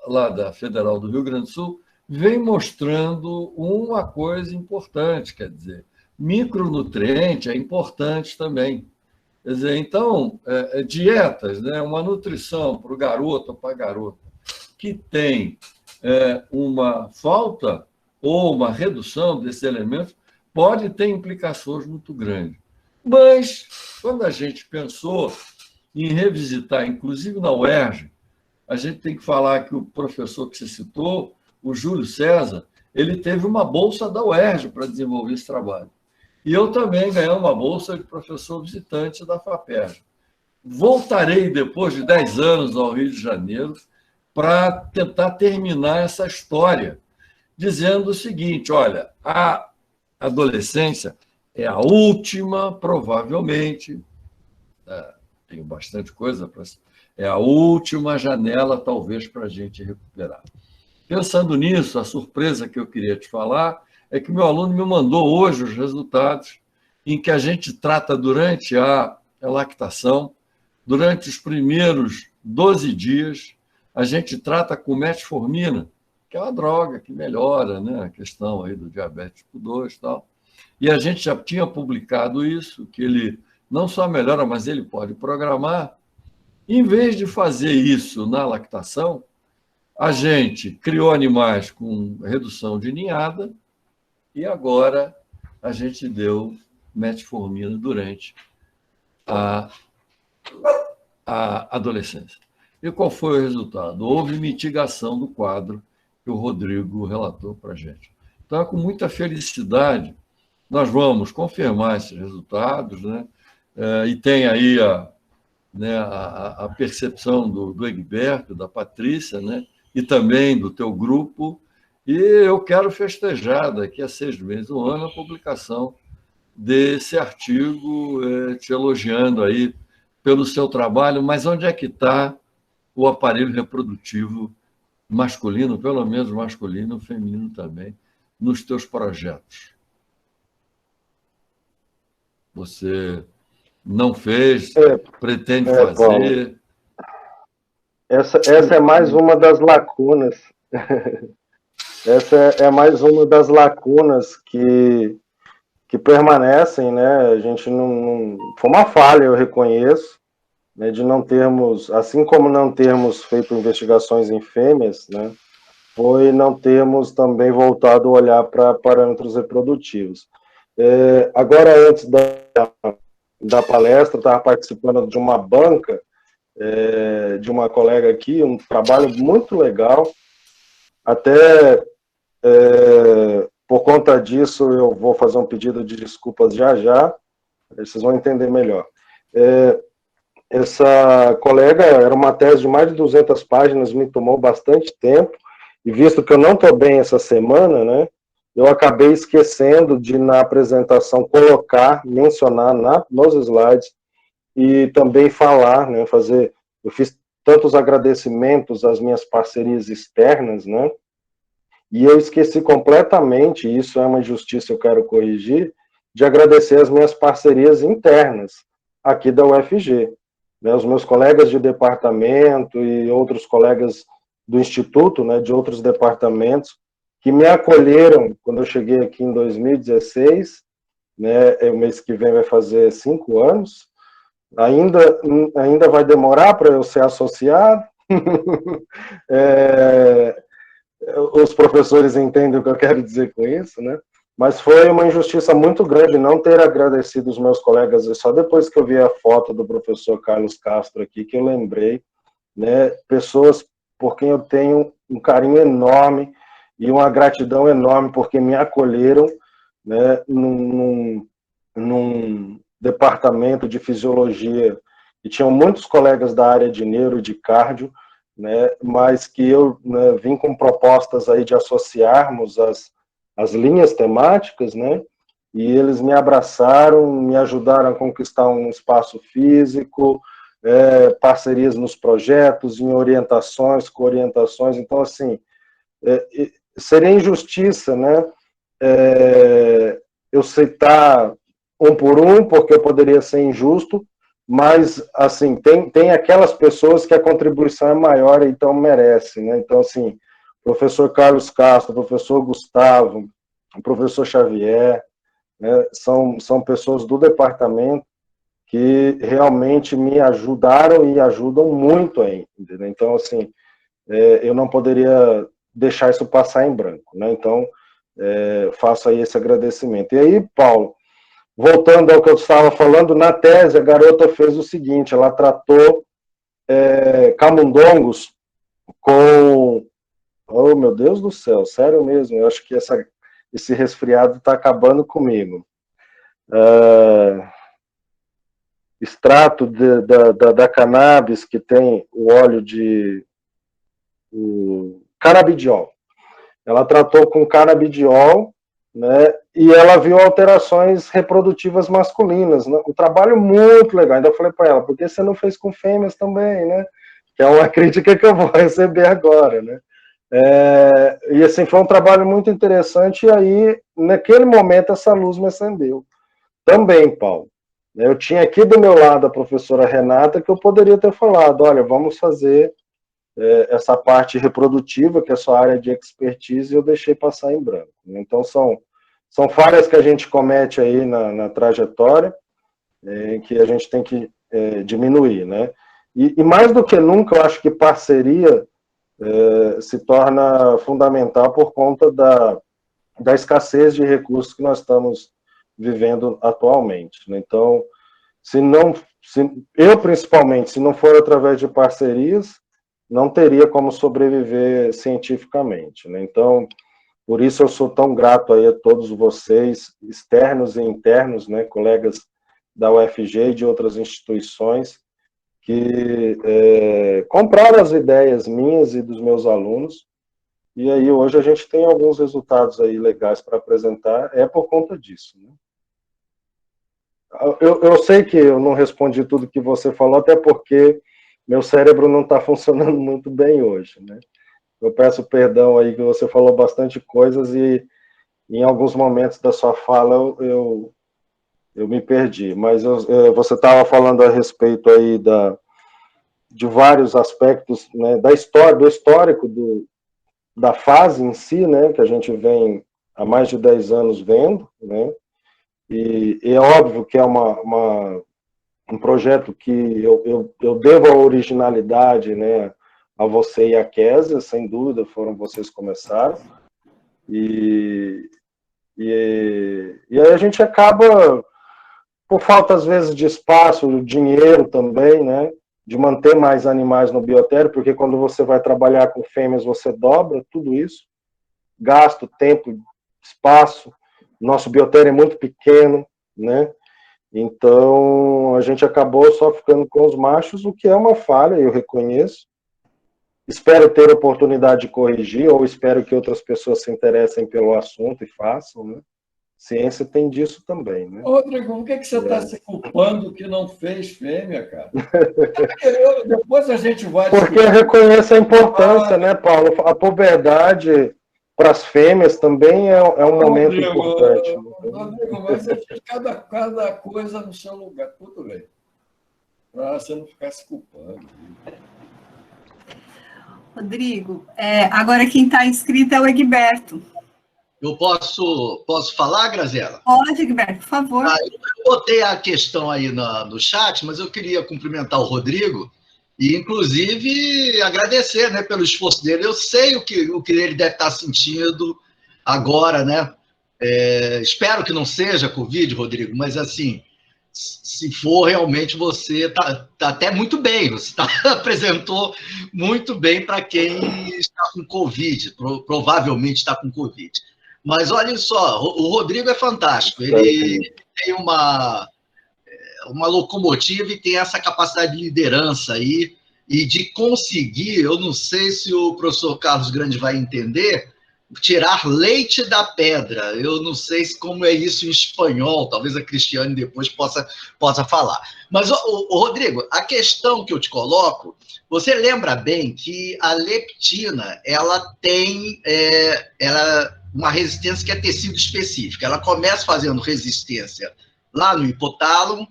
lá da Federal do Rio Grande do Sul, vem mostrando uma coisa importante, quer dizer, micronutriente é importante também. Quer dizer, então, dietas, né, uma nutrição para o garoto ou para a garota que tem uma falta ou uma redução desses elementos pode ter implicações muito grandes. Mas, quando a gente pensou em revisitar, inclusive na UERJ, a gente tem que falar que o professor que você citou, o Júlio César, ele teve uma bolsa da UERJ para desenvolver esse trabalho. E eu também ganhei uma bolsa de professor visitante da FAPERJ. Voltarei, depois de 10 anos, ao Rio de Janeiro para tentar terminar essa história, dizendo o seguinte: olha, a adolescência é a última, provavelmente, tenho bastante coisa para... É a última janela, talvez, para a gente recuperar. Pensando nisso, a surpresa que eu queria te falar é que meu aluno me mandou hoje os resultados em que a gente trata durante a lactação, durante os primeiros 12 dias, a gente trata com metformina, que é uma droga que melhora, né, a questão aí do diabetes tipo 2 e tal. E a gente já tinha publicado isso, que ele não só melhora, mas ele pode programar. Em vez de fazer isso na lactação, a gente criou animais com redução de ninhada e agora a gente deu metformina durante a adolescência. E qual foi o resultado? Houve mitigação do quadro que o Rodrigo relatou para a gente. Então, com muita felicidade, nós vamos confirmar esses resultados, né? E tem aí a percepção do Egberto, da Patrícia, né? E também do teu grupo, e eu quero festejar daqui a 6 meses, um ano, a publicação desse artigo, te elogiando aí pelo seu trabalho, mas onde é que está o aparelho reprodutivo masculino, pelo menos masculino, feminino também, nos teus projetos? Você não fez, pretende fazer? Paulo, essa é mais uma das lacunas. Essa é mais uma das lacunas que permanecem, né? A gente não... Foi uma falha, eu reconheço, né, de não termos, assim como não termos feito investigações em fêmeas, né, foi não termos também voltado a olhar para parâmetros reprodutivos. Agora, antes da palestra, eu estava participando de uma banca, de uma colega aqui, um trabalho muito legal, até por conta disso eu vou fazer um pedido de desculpas já, vocês vão entender melhor. Essa colega, era uma tese de mais de 200 páginas, me tomou bastante tempo, e visto que eu não estou bem essa semana, né, eu acabei esquecendo de, na apresentação, mencionar nos slides, e também falar, né, eu fiz tantos agradecimentos às minhas parcerias externas, né, e eu esqueci completamente, e isso é uma injustiça, eu quero corrigir, de agradecer as minhas parcerias internas, aqui da UFG. Né, os meus colegas de departamento e outros colegas do Instituto, né, de outros departamentos, que me acolheram quando eu cheguei aqui em 2016, né, o mês que vem vai fazer 5 anos, ainda vai demorar para eu ser associado, os professores entendem o que eu quero dizer com isso, né? Mas foi uma injustiça muito grande não ter agradecido os meus colegas, e só depois que eu vi a foto do professor Carlos Castro aqui, que eu lembrei, né, pessoas por quem eu tenho um carinho enorme e uma gratidão enorme, porque me acolheram, né, num departamento de fisiologia, e tinham muitos colegas da área de neuro e de cardio, né, mas que eu, né, vim com propostas aí de associarmos as linhas temáticas, né, e eles me abraçaram, me ajudaram a conquistar um espaço físico, parcerias nos projetos, em orientações, coorientações. Então, assim, seria injustiça, né, eu citar um por um, porque eu poderia ser injusto, mas, assim, tem aquelas pessoas que a contribuição é maior, então merece, né? Então, assim, professor Carlos Castro, professor Gustavo, o professor Xavier, né, são pessoas do departamento que realmente me ajudaram e ajudam muito ainda, entendeu? Então, assim, eu não poderia deixar isso passar em branco, né? Então, faço aí esse agradecimento. E aí, Paulo, voltando ao que eu estava falando, na tese, a garota fez o seguinte, ela tratou camundongos com... Oh, meu Deus do céu, sério mesmo, eu acho que esse resfriado está acabando comigo. Extrato da cannabis, que tem o óleo de canabidiol. Ela tratou com canabidiol, né, e ela viu alterações reprodutivas masculinas, né, um trabalho muito legal. Ainda falei para ela, por que você não fez com fêmeas também, né? Que é uma crítica que eu vou receber agora, né? E assim, foi um trabalho muito interessante, e aí, naquele momento, essa luz me acendeu. Também, Paulo, eu tinha aqui do meu lado a professora Renata, que eu poderia ter falado, olha, vamos fazer essa parte reprodutiva, que é a sua área de expertise, e eu deixei passar em branco. Então, são falhas que a gente comete aí na trajetória, que a gente tem que diminuir, né? E mais do que nunca, eu acho que parceria se torna fundamental por conta da escassez de recursos que nós estamos vivendo atualmente, né? Então, eu principalmente, se não for através de parcerias, não teria como sobreviver cientificamente, né? Então, por isso eu sou tão grato aí a todos vocês, externos e internos, né, colegas da UFG e de outras instituições, que compraram as ideias minhas e dos meus alunos, e aí hoje a gente tem alguns resultados aí legais para apresentar, por conta disso, né? Eu sei que eu não respondi tudo que você falou, até porque meu cérebro não está funcionando muito bem hoje, né? Eu peço perdão aí que você falou bastante coisas e em alguns momentos da sua fala eu me perdi, mas você estava falando a respeito aí de vários aspectos, né, da história, do histórico da fase em si, né, que a gente vem há mais de 10 anos vendo, né, e é óbvio que é um projeto que eu devo a originalidade, né, a você e a Kézia, sem dúvida, foram vocês que começaram, e aí a gente acaba, por falta às vezes de espaço, dinheiro também, né, de manter mais animais no biotério, porque quando você vai trabalhar com fêmeas, você dobra tudo isso, gasto, tempo, espaço, nosso biotério é muito pequeno, né, então a gente acabou só ficando com os machos, o que é uma falha, eu reconheço. Espero ter a oportunidade de corrigir, ou espero que outras pessoas se interessem pelo assunto e façam, né? Ciência tem disso também, né? Rodrigo, por que você está se culpando que não fez fêmea, cara? Depois a gente vai... Porque eu reconheço a importância, né, Paulo? A puberdade para as fêmeas também é um momento importante. Rodrigo, mas você fez cada coisa no seu lugar. Tudo bem. Para você não ficar se culpando. Rodrigo, agora quem está inscrito é o Egberto. Eu posso falar, Graziela? Pode, Egberto, por favor. Eu botei a questão aí no chat, mas eu queria cumprimentar o Rodrigo e, inclusive, agradecer, né, pelo esforço dele. Eu sei o que ele deve estar sentindo agora, né? Espero que não seja Covid, Rodrigo, mas, assim, se for realmente você está até muito bem, você apresentou muito bem para quem está com Covid, provavelmente está com Covid. Mas olha só, o Rodrigo é fantástico, ele tem uma locomotiva e tem essa capacidade de liderança aí, e de conseguir, eu não sei se o professor Carlos Grande vai entender, tirar leite da pedra. Eu não sei como é isso em espanhol, talvez a Cristiane depois possa falar. Mas, Rodrigo, a questão que eu te coloco, você lembra bem que a leptina, ela tem uma resistência que é tecido específico. Ela começa fazendo resistência lá no hipotálamo,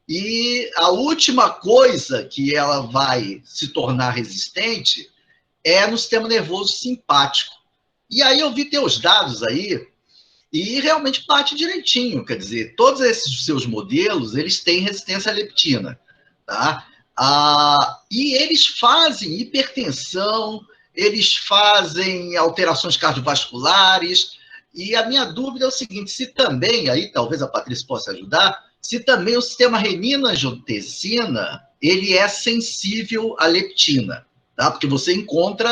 e a última coisa que ela vai se tornar resistente é no sistema nervoso simpático. E aí eu vi teus dados aí, e realmente bate direitinho, quer dizer, todos esses seus modelos, eles têm resistência à leptina, tá? E eles fazem hipertensão, eles fazem alterações cardiovasculares, e a minha dúvida é o seguinte, se também, aí talvez a Patrícia possa ajudar, se também o sistema renina-angiotensina, ele é sensível à leptina, tá? Porque você encontra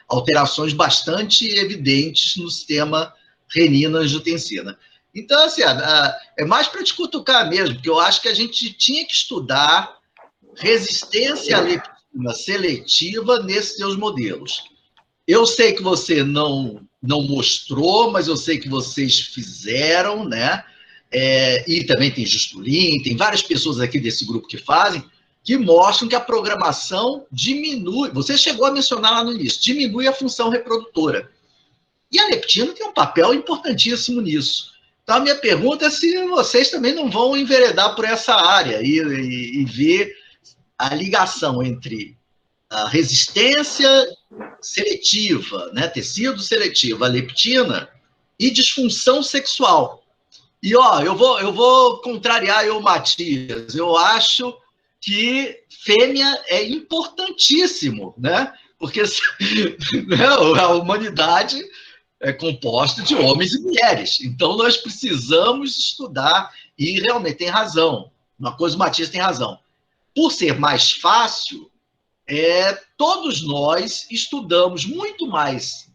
alterações bastante evidentes no sistema renina-angiotensina. Então, assim, é mais para te cutucar mesmo, porque eu acho que a gente tinha que estudar resistência à leptina seletiva nesses seus modelos. Eu sei que você não mostrou, mas eu sei que vocês fizeram, né? E também tem Justulin, tem várias pessoas aqui desse grupo que fazem, que mostram que a programação diminui, você chegou a mencionar lá no início, diminui a função reprodutora. E a leptina tem um papel importantíssimo nisso. Então, a minha pergunta é se vocês também não vão enveredar por essa área e ver a ligação entre a resistência seletiva, né, tecido seletivo, a leptina, e disfunção sexual. E, ó, eu vou contrariar o Matias. Eu acho que fêmea é importantíssimo, né? Porque né, a humanidade é composta de homens e mulheres. Então, nós precisamos estudar, e realmente tem razão. Uma coisa, o Matias tem razão. Por ser mais fácil, todos nós estudamos muito mais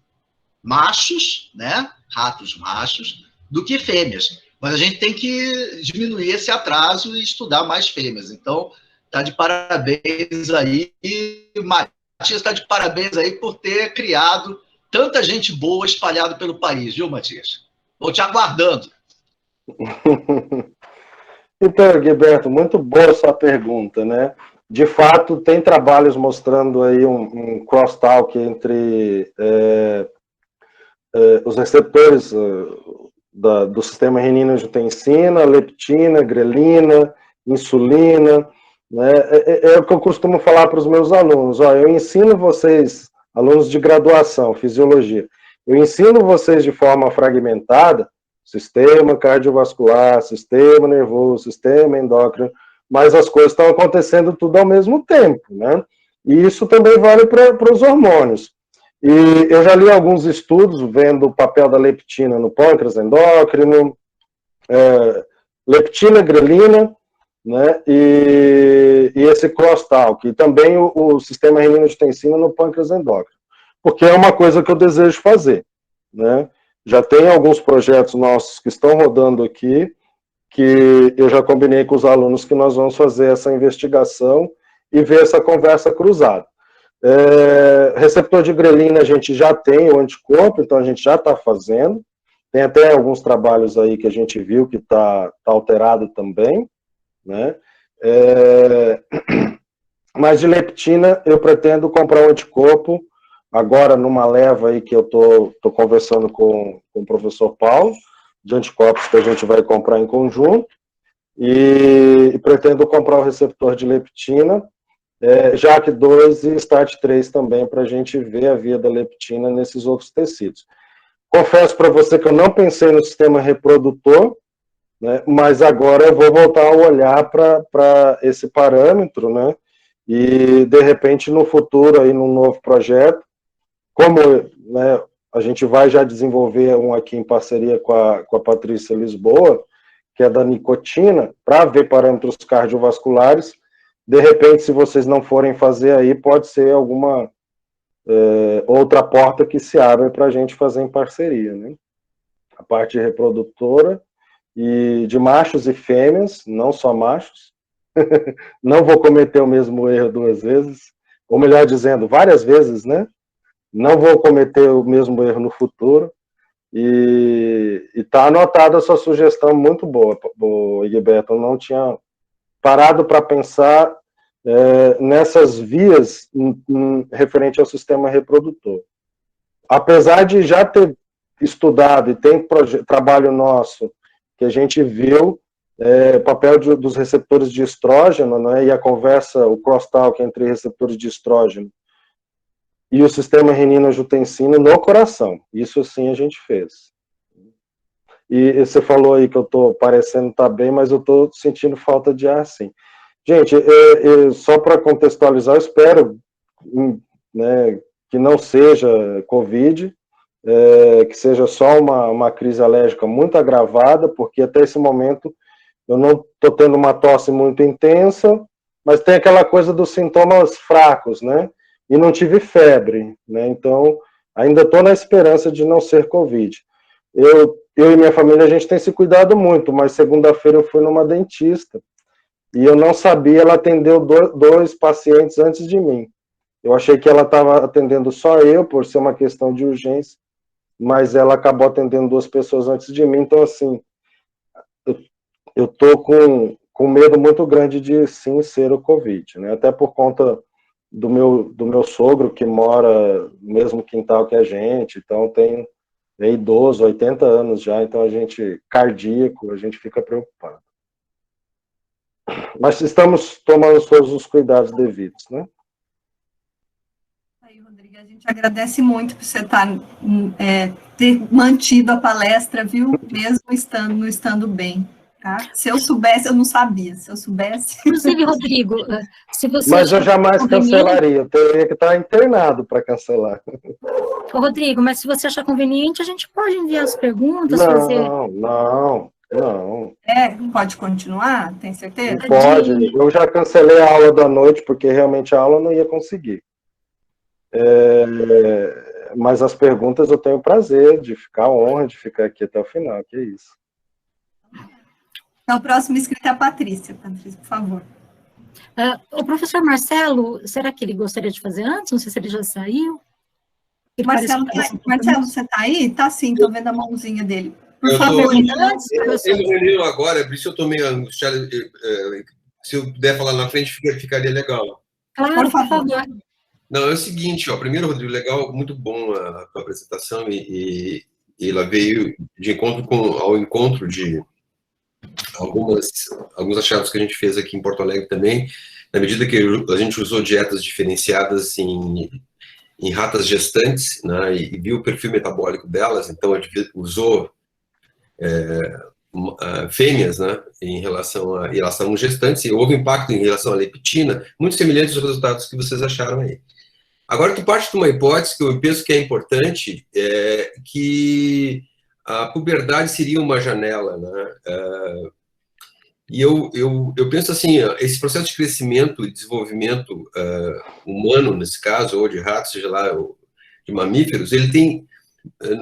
machos, né? Ratos machos, do que fêmeas. Mas a gente tem que diminuir esse atraso e estudar mais fêmeas. Então, está de parabéns aí. E Matias está de parabéns aí por ter criado tanta gente boa espalhada pelo país, viu, Matias? Estou te aguardando. Então, Gilberto, muito boa sua pergunta, né? De fato, tem trabalhos mostrando aí um crosstalk entre os receptores do sistema renina-angiotensina, leptina, grelina, insulina, né? É o que eu costumo falar para os meus alunos. Ó, eu ensino vocês, alunos de graduação, fisiologia, eu ensino vocês de forma fragmentada, sistema cardiovascular, sistema nervoso, sistema endócrino, mas as coisas estão acontecendo tudo ao mesmo tempo, né? E isso também vale para os hormônios. E eu já li alguns estudos vendo o papel da leptina no pâncreas endócrino, leptina, grelina, né, e esse crosstalk, e também o sistema renina-angiotensina no pâncreas endócrino, porque é uma coisa que eu desejo fazer, né? Já tem alguns projetos nossos que estão rodando aqui, que eu já combinei com os alunos que nós vamos fazer essa investigação e ver essa conversa cruzada. Receptor de grelina a gente já tem o anticorpo, então a gente já está fazendo, tem até alguns trabalhos aí que a gente viu que está alterado também, né? Mas de leptina eu pretendo comprar um anticorpo agora numa leva aí que eu tô conversando com o professor Paulo, de anticorpos que a gente vai comprar em conjunto, e pretendo comprar o receptor de leptina, JAK2 e STAT3 também, para a gente ver a via da leptina nesses outros tecidos. Confesso para você que eu não pensei no sistema reprodutor, né, mas agora eu vou voltar a olhar para esse parâmetro, né, e de repente no futuro, aí num novo projeto, como, né, a gente vai já desenvolver um aqui em parceria com a Patrícia Lisboa, que é da nicotina, para ver parâmetros cardiovasculares. De repente, se vocês não forem fazer aí, pode ser alguma outra porta que se abre para a gente fazer em parceria, né? A parte reprodutora e de machos e fêmeas, não só machos. Não vou cometer o mesmo erro 2 vezes, ou melhor dizendo, várias vezes, né? Não vou cometer o mesmo erro no futuro. E está anotada a sua sugestão, muito boa, Egberto. Eu não tinha parado para pensar nessas vias referente ao sistema reprodutor. Apesar de já ter estudado, e tem trabalho nosso, que a gente viu o papel dos receptores de estrógeno, né, e a conversa, o crosstalk entre receptores de estrógeno e o sistema renina-angiotensina no coração. Isso sim a gente fez. E você falou aí que eu estou parecendo estar bem, mas eu estou sentindo falta de ar, sim. Gente, só para contextualizar, eu espero, né, que não seja Covid, que seja só uma crise alérgica muito agravada, porque até esse momento eu não estou tendo uma tosse muito intensa, mas tem aquela coisa dos sintomas fracos, né? E não tive febre, né? Então, ainda estou na esperança de não ser Covid. Eu e minha família, a gente tem se cuidado muito, mas segunda-feira eu fui numa dentista e eu não sabia, ela atendeu 2 pacientes antes de mim. Eu achei que ela estava atendendo só eu, por ser uma questão de urgência, mas ela acabou atendendo 2 pessoas antes de mim. Então, assim, eu estou com medo muito grande de, sim, ser o Covid, né? Até por conta do meu sogro, que mora no mesmo quintal que a gente, então é idoso, 80 anos já, então a gente, cardíaco, a gente fica preocupado. Mas estamos tomando todos os cuidados devidos, né? Aí, Rodrigo, a gente agradece muito por você ter mantido a palestra, viu? Mesmo não estando bem. Tá? Se eu soubesse, eu não sabia. Se eu soubesse... Inclusive, Rodrigo, se você... Mas eu jamais cancelaria, eu teria que estar internado para cancelar. Ô, Rodrigo, mas se você achar conveniente, a gente pode enviar as perguntas, Não. Pode continuar? Tem certeza? Pode, eu já cancelei a aula da noite, porque realmente a aula eu não ia conseguir. Mas as perguntas eu tenho prazer de ficar, a honra de ficar aqui até o final, que é isso. Então, o próximo inscrito é a Patrícia. Patrícia, por favor. O professor Marcelo, será que ele gostaria de fazer antes? Não sei se ele já saiu. Marcelo, você está aí? Está sim, estou vendo a mãozinha dele. Por favor, antes. Ele reuniu agora, por isso eu estou meio angustiado. Se eu puder falar na frente, ficaria legal. Claro, por favor. Não, é o seguinte, primeiro, Rodrigo, legal, muito bom a tua apresentação e ela veio ao encontro de alguns achados que a gente fez aqui em Porto Alegre também, na medida que a gente usou dietas diferenciadas em ratas gestantes, né, e viu o perfil metabólico delas, então a gente usou fêmeas, né, em relação a gestantes, e houve impacto em relação à leptina, muito semelhante aos resultados que vocês acharam aí. Agora, tu parte de uma hipótese que eu penso que é importante, que a puberdade seria uma janela, né? E eu penso assim, esse processo de crescimento e desenvolvimento humano, nesse caso, ou de ratos, seja lá, ou de mamíferos,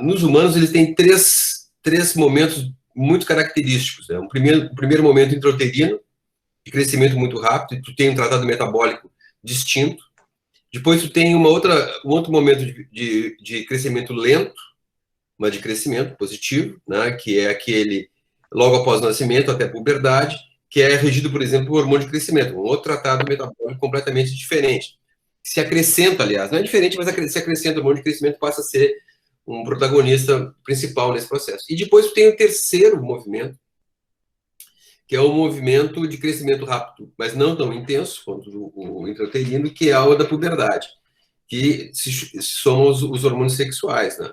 nos humanos, ele tem três momentos muito característicos, né? O primeiro momento intrauterino, de crescimento muito rápido, e tu tem um tratado metabólico distinto. Depois tu tem um outro momento de crescimento lento, mas de crescimento positivo, né, que é aquele logo após o nascimento até a puberdade, que é regido, por exemplo, por hormônio de crescimento, um outro tratado metabólico completamente diferente. Se acrescenta, aliás, não é diferente, mas se acrescenta o hormônio de crescimento, passa a ser um protagonista principal nesse processo. E depois tu tem o terceiro movimento, que é o movimento de crescimento rápido, mas não tão intenso quanto o intrauterino, que é o da puberdade, que somam os hormônios sexuais, né?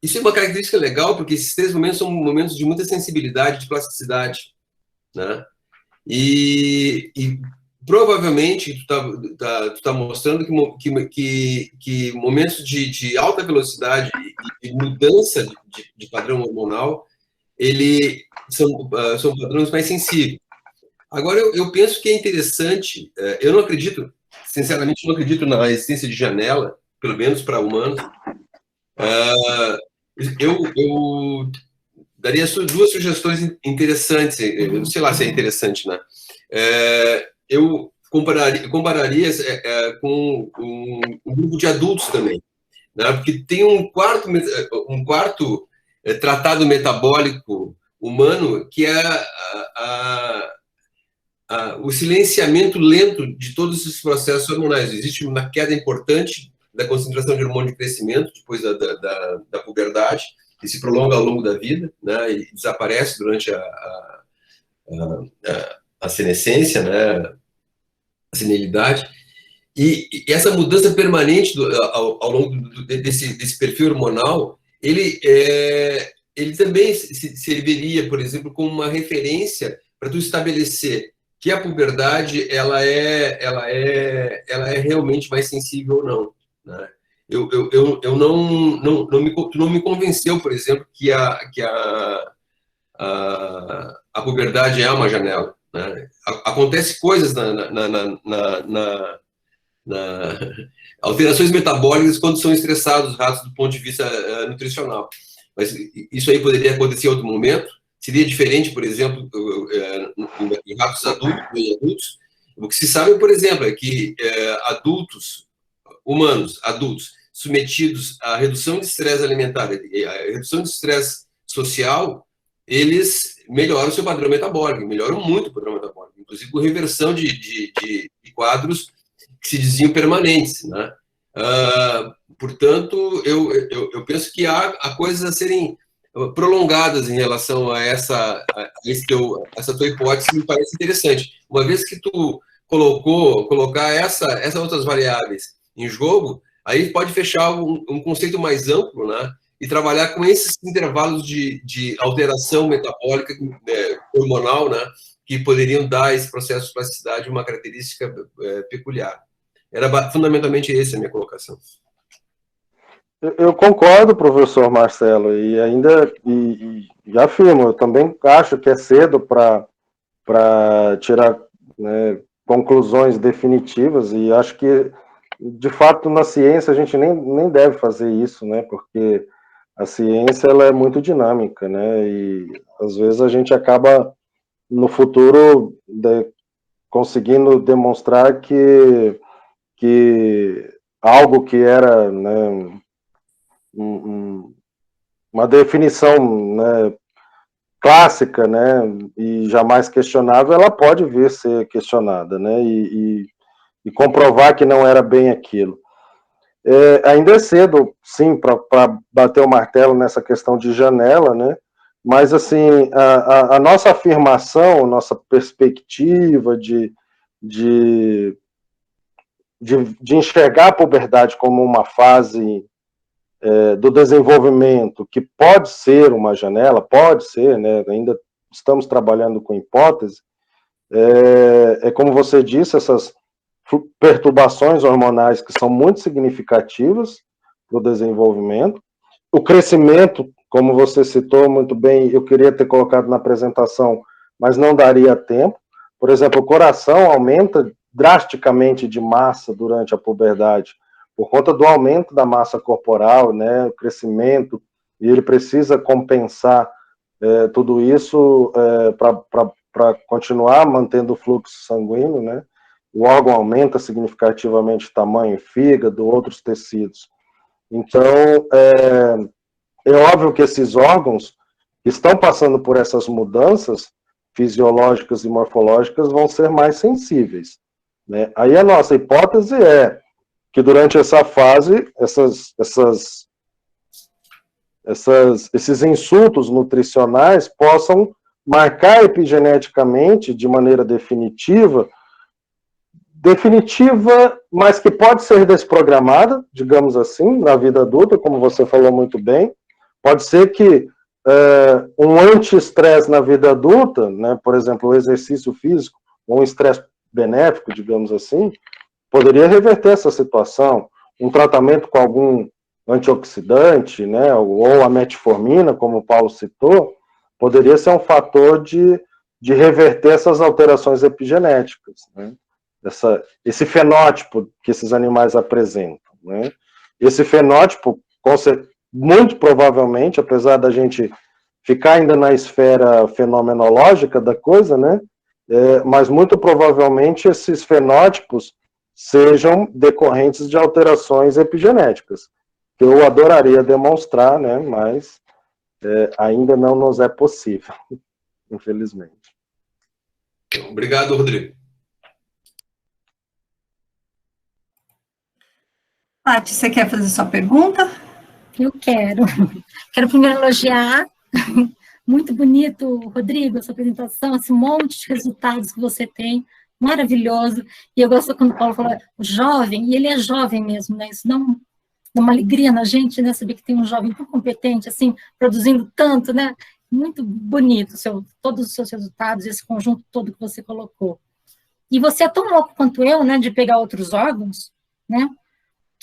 Isso é uma característica legal, porque esses 3 momentos são momentos de muita sensibilidade, de plasticidade, né? E provavelmente tu tá mostrando que momentos de alta velocidade e de mudança de padrão hormonal são padrões mais sensíveis. Agora, eu penso que é interessante, eu não acredito, sinceramente, não acredito na existência de janela, pelo menos para humanos. Eu daria duas sugestões interessantes, eu não sei lá se é interessante, né? Eu compararia com um grupo de adultos também, né? Porque tem um quarto tratado metabólico humano que é o silenciamento lento de todos esses processos hormonais. Existe uma queda importante da concentração de hormônio de crescimento depois da puberdade, que se prolonga ao longo da vida, né, e desaparece durante a senescência, né, a senilidade. E essa mudança permanente ao longo desse perfil hormonal, ele também serviria, por exemplo, como uma referência para tu estabelecer que a puberdade ela é realmente mais sensível ou não, né? Tu não me convenceu, por exemplo, que a puberdade é uma janela, né? Acontece coisas alterações metabólicas quando são estressados os ratos do ponto de vista nutricional. Mas isso aí poderia acontecer em outro momento. Seria diferente, por exemplo, em ratos adultos e em adultos. O que se sabe, por exemplo, é que humanos adultos, submetidos à redução de estresse alimentar e à redução de estresse social, eles melhoram o seu padrão metabólico, melhoram muito o padrão metabólico, inclusive com reversão de quadros que se diziam permanentes, né? Portanto, eu penso que há coisas a serem prolongadas em relação a essa tua hipótese, me parece interessante. Uma vez que tu colocar essas outras variáveis em jogo, aí pode fechar um conceito mais amplo, né? E trabalhar com esses intervalos de alteração metabólica, hormonal, né? Que poderiam dar a esse processo de plasticidade uma característica peculiar. Era fundamentalmente essa a minha colocação. Eu concordo, professor Marcelo, e afirmo, eu também acho que é cedo para tirar, né, conclusões definitivas, e acho que, de fato, na ciência a gente nem deve fazer isso, né, porque a ciência ela é muito dinâmica, né, e às vezes a gente acaba, no futuro, conseguindo demonstrar que algo que era, né, uma definição, né, clássica, né, e jamais questionável, ela pode vir a ser questionada, né, e comprovar que não era bem aquilo. Ainda é cedo, sim, para bater o martelo nessa questão de janela, né, mas, assim, a nossa afirmação, nossa perspectiva de enxergar a puberdade como uma fase do desenvolvimento, que pode ser uma janela, pode ser, né, ainda estamos trabalhando com hipótese, como você disse, essas perturbações hormonais que são muito significativas para o desenvolvimento, o crescimento, como você citou muito bem, eu queria ter colocado na apresentação, mas não daria tempo. Por exemplo, o coração aumenta drasticamente de massa durante a puberdade, por conta do aumento da massa corporal, né, o crescimento, e ele precisa compensar tudo isso para continuar mantendo o fluxo sanguíneo, né? O órgão aumenta significativamente de tamanho, fígado, outros tecidos. Então, é óbvio que esses órgãos que estão passando por essas mudanças fisiológicas e morfológicas vão ser mais sensíveis, né? Aí a nossa hipótese é que durante essa fase, esses insultos nutricionais possam marcar epigeneticamente de maneira definitiva, mas que pode ser desprogramada, digamos assim, na vida adulta, como você falou muito bem. Pode ser que um anti-estresse na vida adulta, né, por exemplo, o exercício físico, ou um estresse benéfico, digamos assim, poderia reverter essa situação. Um tratamento com algum antioxidante, né, ou a metformina, como o Paulo citou, poderia ser um fator de reverter essas alterações epigenéticas, né? Esse fenótipo que esses animais apresentam, né? Esse fenótipo, muito provavelmente, apesar da gente ficar ainda na esfera fenomenológica da coisa, né? Mas muito provavelmente esses fenótipos sejam decorrentes de alterações epigenéticas, que eu adoraria demonstrar, né? Mas ainda não nos é possível, infelizmente. Obrigado, Rodrigo. Paty, você quer fazer sua pergunta? Eu quero. Quero primeiro elogiar. Muito bonito, Rodrigo, essa apresentação, esse monte de resultados que você tem, maravilhoso. E eu gosto quando o Paulo fala jovem, e ele é jovem mesmo, né? Isso dá uma alegria na gente, né? Saber que tem um jovem tão competente, assim, produzindo tanto, né? Muito bonito, todos os seus resultados, esse conjunto todo que você colocou. E você é tão louco quanto eu, né? De pegar outros órgãos, né?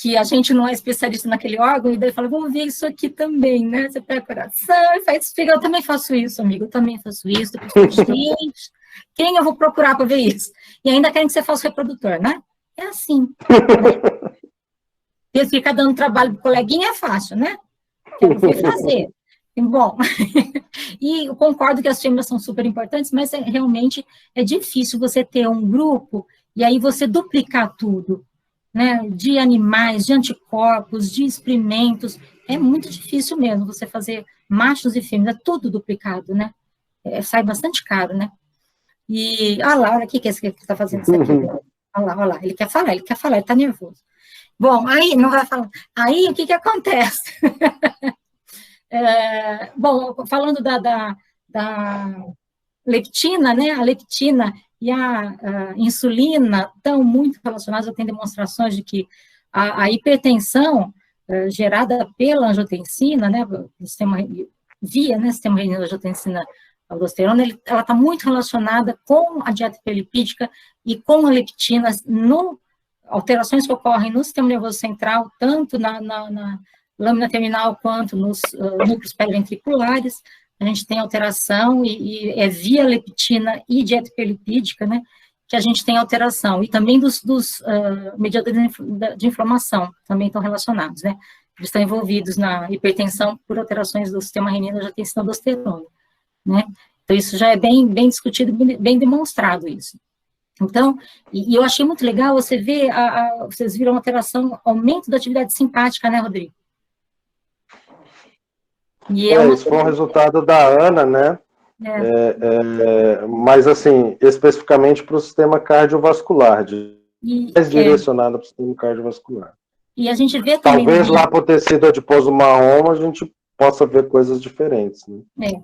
Que a gente não é especialista naquele órgão, e daí fala, vou ver isso aqui também, né? Você pega o coração e faz fígado. Eu também faço isso, amigo, eu também faço isso. Depois, gente, quem eu vou procurar para ver isso? E ainda querem que você faça o reprodutor, né? É assim. Né? E ficar dando trabalho para o coleguinha é fácil, né? Quero ver fazer. Bom, e eu concordo que as fêmeas são super importantes, mas realmente é difícil você ter um grupo e aí você duplicar tudo. Né, de animais, de anticorpos, de experimentos, é muito difícil mesmo você fazer machos e fêmeas, é tudo duplicado, né, sai bastante caro, né, e, olha lá, olha aqui que esse que está fazendo isso aqui, olha lá, ele quer falar, ele está nervoso. Bom, aí, não vai falar, aí o que acontece? Bom, falando da leptina, né, a leptina e a insulina estão muito relacionadas, eu tenho demonstrações de que a hipertensão gerada pela angiotensina, né, sistema renina-angiotensina aldosterona, ela está muito relacionada com a dieta hiperlipídica e com a leptina, alterações que ocorrem no sistema nervoso central, tanto na lâmina terminal quanto nos núcleos periventriculares. A gente tem alteração, e é via leptina e dieta hiperlipídica, né, que a gente tem alteração, e também dos mediadores de inflamação, também estão relacionados, né, eles estão envolvidos na hipertensão por alterações do sistema renina-angiotensina aldosterona, né, então isso já é bem discutido, bem demonstrado isso. Então, e eu achei muito legal você ver, vocês viram alteração, aumento da atividade simpática, né, Rodrigo? Isso foi um resultado da Ana, né? Mas, assim, especificamente para o sistema cardiovascular, mais direcionado para o sistema cardiovascular. E a gente vê também... Talvez lá para o tecido adiposo marrom a gente possa ver coisas diferentes, né?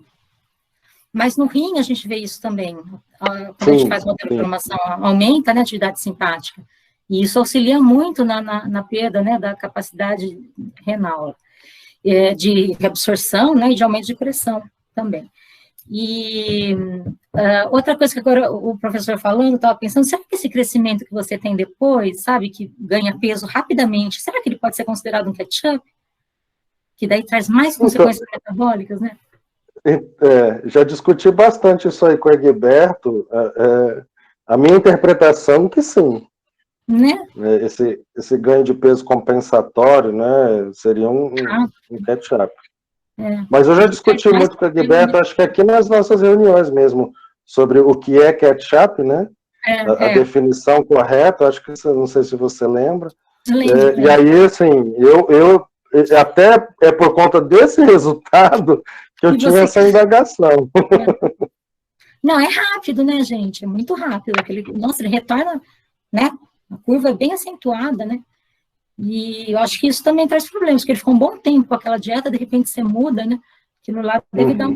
Mas no rim a gente vê isso também. Quando a gente faz uma transformação, aumenta, né, a atividade simpática. E isso auxilia muito na perda, né, da capacidade renal. De reabsorção, né, e de aumento de pressão também. E outra coisa que agora o professor falando, eu estava pensando, será que esse crescimento que você tem depois, sabe, que ganha peso rapidamente, será que ele pode ser considerado um catch-up? Que daí traz mais consequências metabólicas, né? Já discuti bastante isso aí com o Egberto, a minha interpretação é que sim. Né? Esse ganho de peso compensatório, né, seria um catch-up. Mas eu já discuti muito com o Egberto, acho que aqui nas nossas reuniões mesmo, sobre o que é catch-up, né, a definição correta, acho que, não sei se você lembra. E aí, assim, eu até por conta desse resultado que eu tinha essa indagação. Não, é rápido, né, gente? É muito rápido. Nossa, ele retorna, né? A curva é bem acentuada, né? E eu acho que isso também traz problemas, porque ele ficou um bom tempo com aquela dieta, de repente você muda, né? Aquilo lá deve dar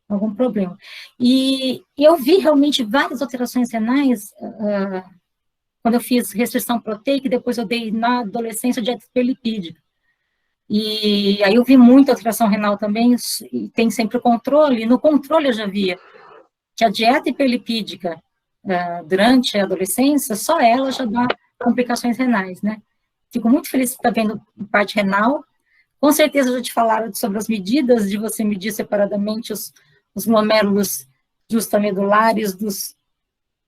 algum problema. E eu vi realmente várias alterações renais quando eu fiz restrição proteica, e depois eu dei na adolescência dieta hiperlipídica. E aí eu vi muita alteração renal também, e tem sempre o controle, e no controle eu já via que a dieta hiperlipídica durante a adolescência, só ela já dá complicações renais, né? Fico muito feliz de estar vendo parte renal Com certeza já te falaram sobre as medidas de você medir separadamente os glomérulos justamedulares dos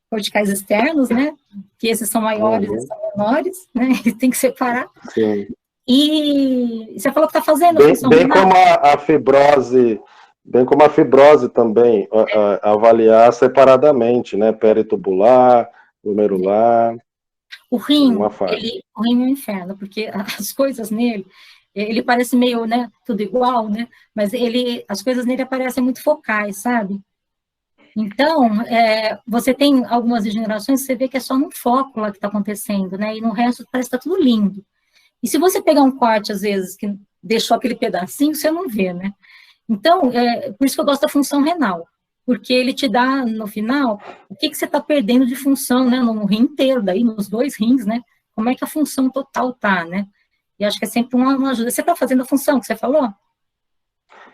corticais externos, né? Que esses são maiores e são menores, né? E tem que separar. Sim. E você falou que está fazendo bem, função bem renal. como a fibrose, bem como a fibrose também, avaliar separadamente, né? Peritubular, glomerular. O rim, uma fase. o rim é um inferno, porque as coisas nele, ele parece meio, né, tudo igual, né? Mas as coisas nele aparecem muito focais, sabe? Então, você tem algumas degenerações que você vê que é só num foco lá que está acontecendo, né? E no resto parece que está tudo lindo. E se você pegar um corte, às vezes, que deixou aquele pedacinho, você não vê, né? Então, por isso que eu gosto da função renal, porque ele te dá, no final, o que você está perdendo de função, né? No rim inteiro, daí, nos 2 rins, né? Como é que a função total tá, né? E acho que é sempre uma ajuda. Você está fazendo a função que você falou?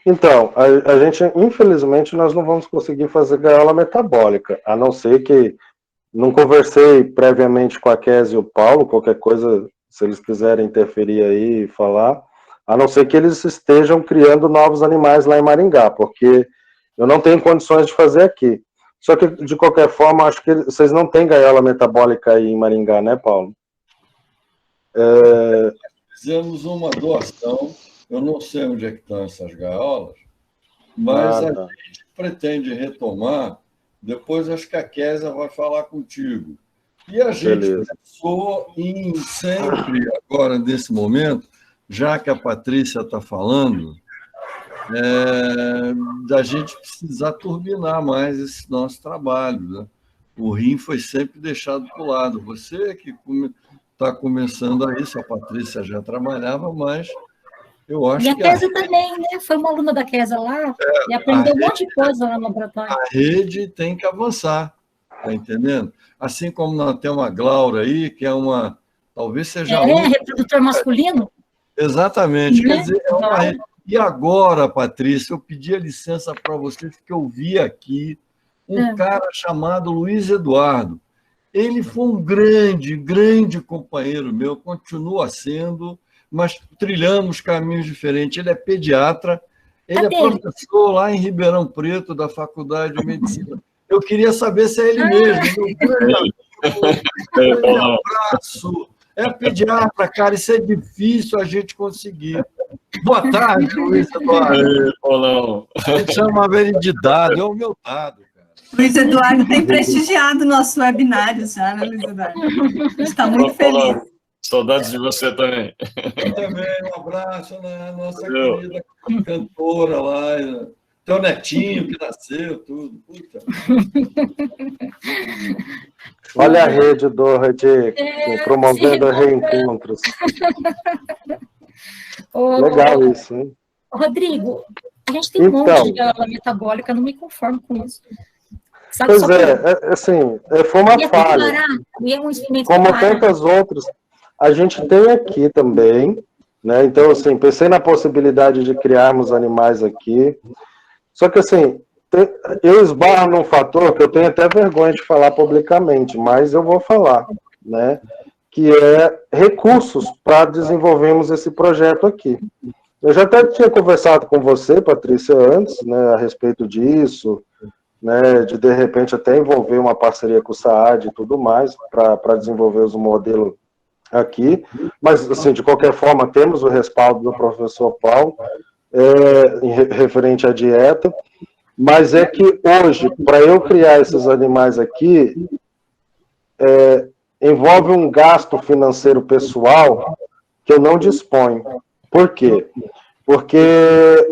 Então, a gente, infelizmente, nós não vamos conseguir fazer gaiola metabólica, a não ser que, não conversei previamente com a Kézia e o Paulo, qualquer coisa, se eles quiserem interferir aí e falar, a não ser que eles estejam criando novos animais lá em Maringá, porque eu não tenho condições de fazer aqui. Só que, de qualquer forma, acho que vocês não têm gaiola metabólica aí em Maringá, né, Paulo? Fizemos uma doação, eu não sei onde é que estão essas gaiolas, mas a gente pretende retomar, depois acho que a Kézia vai falar contigo. E a gente pensou em sempre, agora nesse momento, já que a Patrícia está falando, da gente precisar turbinar mais esse nosso trabalho, né? O rim foi sempre deixado para o lado. Você que está começando a isso, a Patrícia já trabalhava, mas eu acho que... E a Kézia também, né? Foi uma aluna da Kézia lá e aprendeu um monte de coisa lá no laboratório. A rede tem que avançar, tá entendendo? Assim como nós temos a Glaura aí, que é uma... Talvez seja... reprodutor masculino? Exatamente. Quer dizer, é uma rede. E agora, Patrícia, eu pedi a licença para vocês, porque eu vi aqui um cara chamado Luiz Eduardo. Ele foi um grande, grande companheiro meu, continua sendo, mas trilhamos caminhos diferentes. Ele é pediatra, ele é professor lá em Ribeirão Preto, da Faculdade de Medicina. Eu queria saber se é ele mesmo. Um abraço. É pediatra, cara, isso é difícil a gente conseguir. Boa tarde, Luiz Eduardo. Paulão. A gente chamava ele de dado, é o meu dado, cara. Luiz Eduardo tem prestigiado nossos webinários já, né, Luiz Eduardo? A gente está muito feliz. Saudades de você também. Eu também, um abraço na nossa querida cantora lá, teu netinho que nasceu, tudo. Puta. Olha a rede do promovendo reencontros. Legal isso, hein? Rodrigo, a gente tem um monte de gaiola metabólica, não me conformo com isso. Sabe, pois assim, foi uma falha. Como tantas outras, a gente tem aqui também, né? Então, assim, pensei na possibilidade de criarmos animais aqui. Só que, assim, eu esbarro num fator que eu tenho até vergonha de falar publicamente, mas eu vou falar, né? Que é recursos para desenvolvermos esse projeto aqui. Eu já até tinha conversado com você, Patrícia, antes, né, a respeito disso, né, de repente até envolver uma parceria com o SAAD e tudo mais, para desenvolver os modelos aqui, mas, assim, de qualquer forma, temos o respaldo do professor Paulo, referente à dieta, mas é que hoje, para eu criar esses animais aqui, envolve um gasto financeiro pessoal que eu não disponho. Por quê? Porque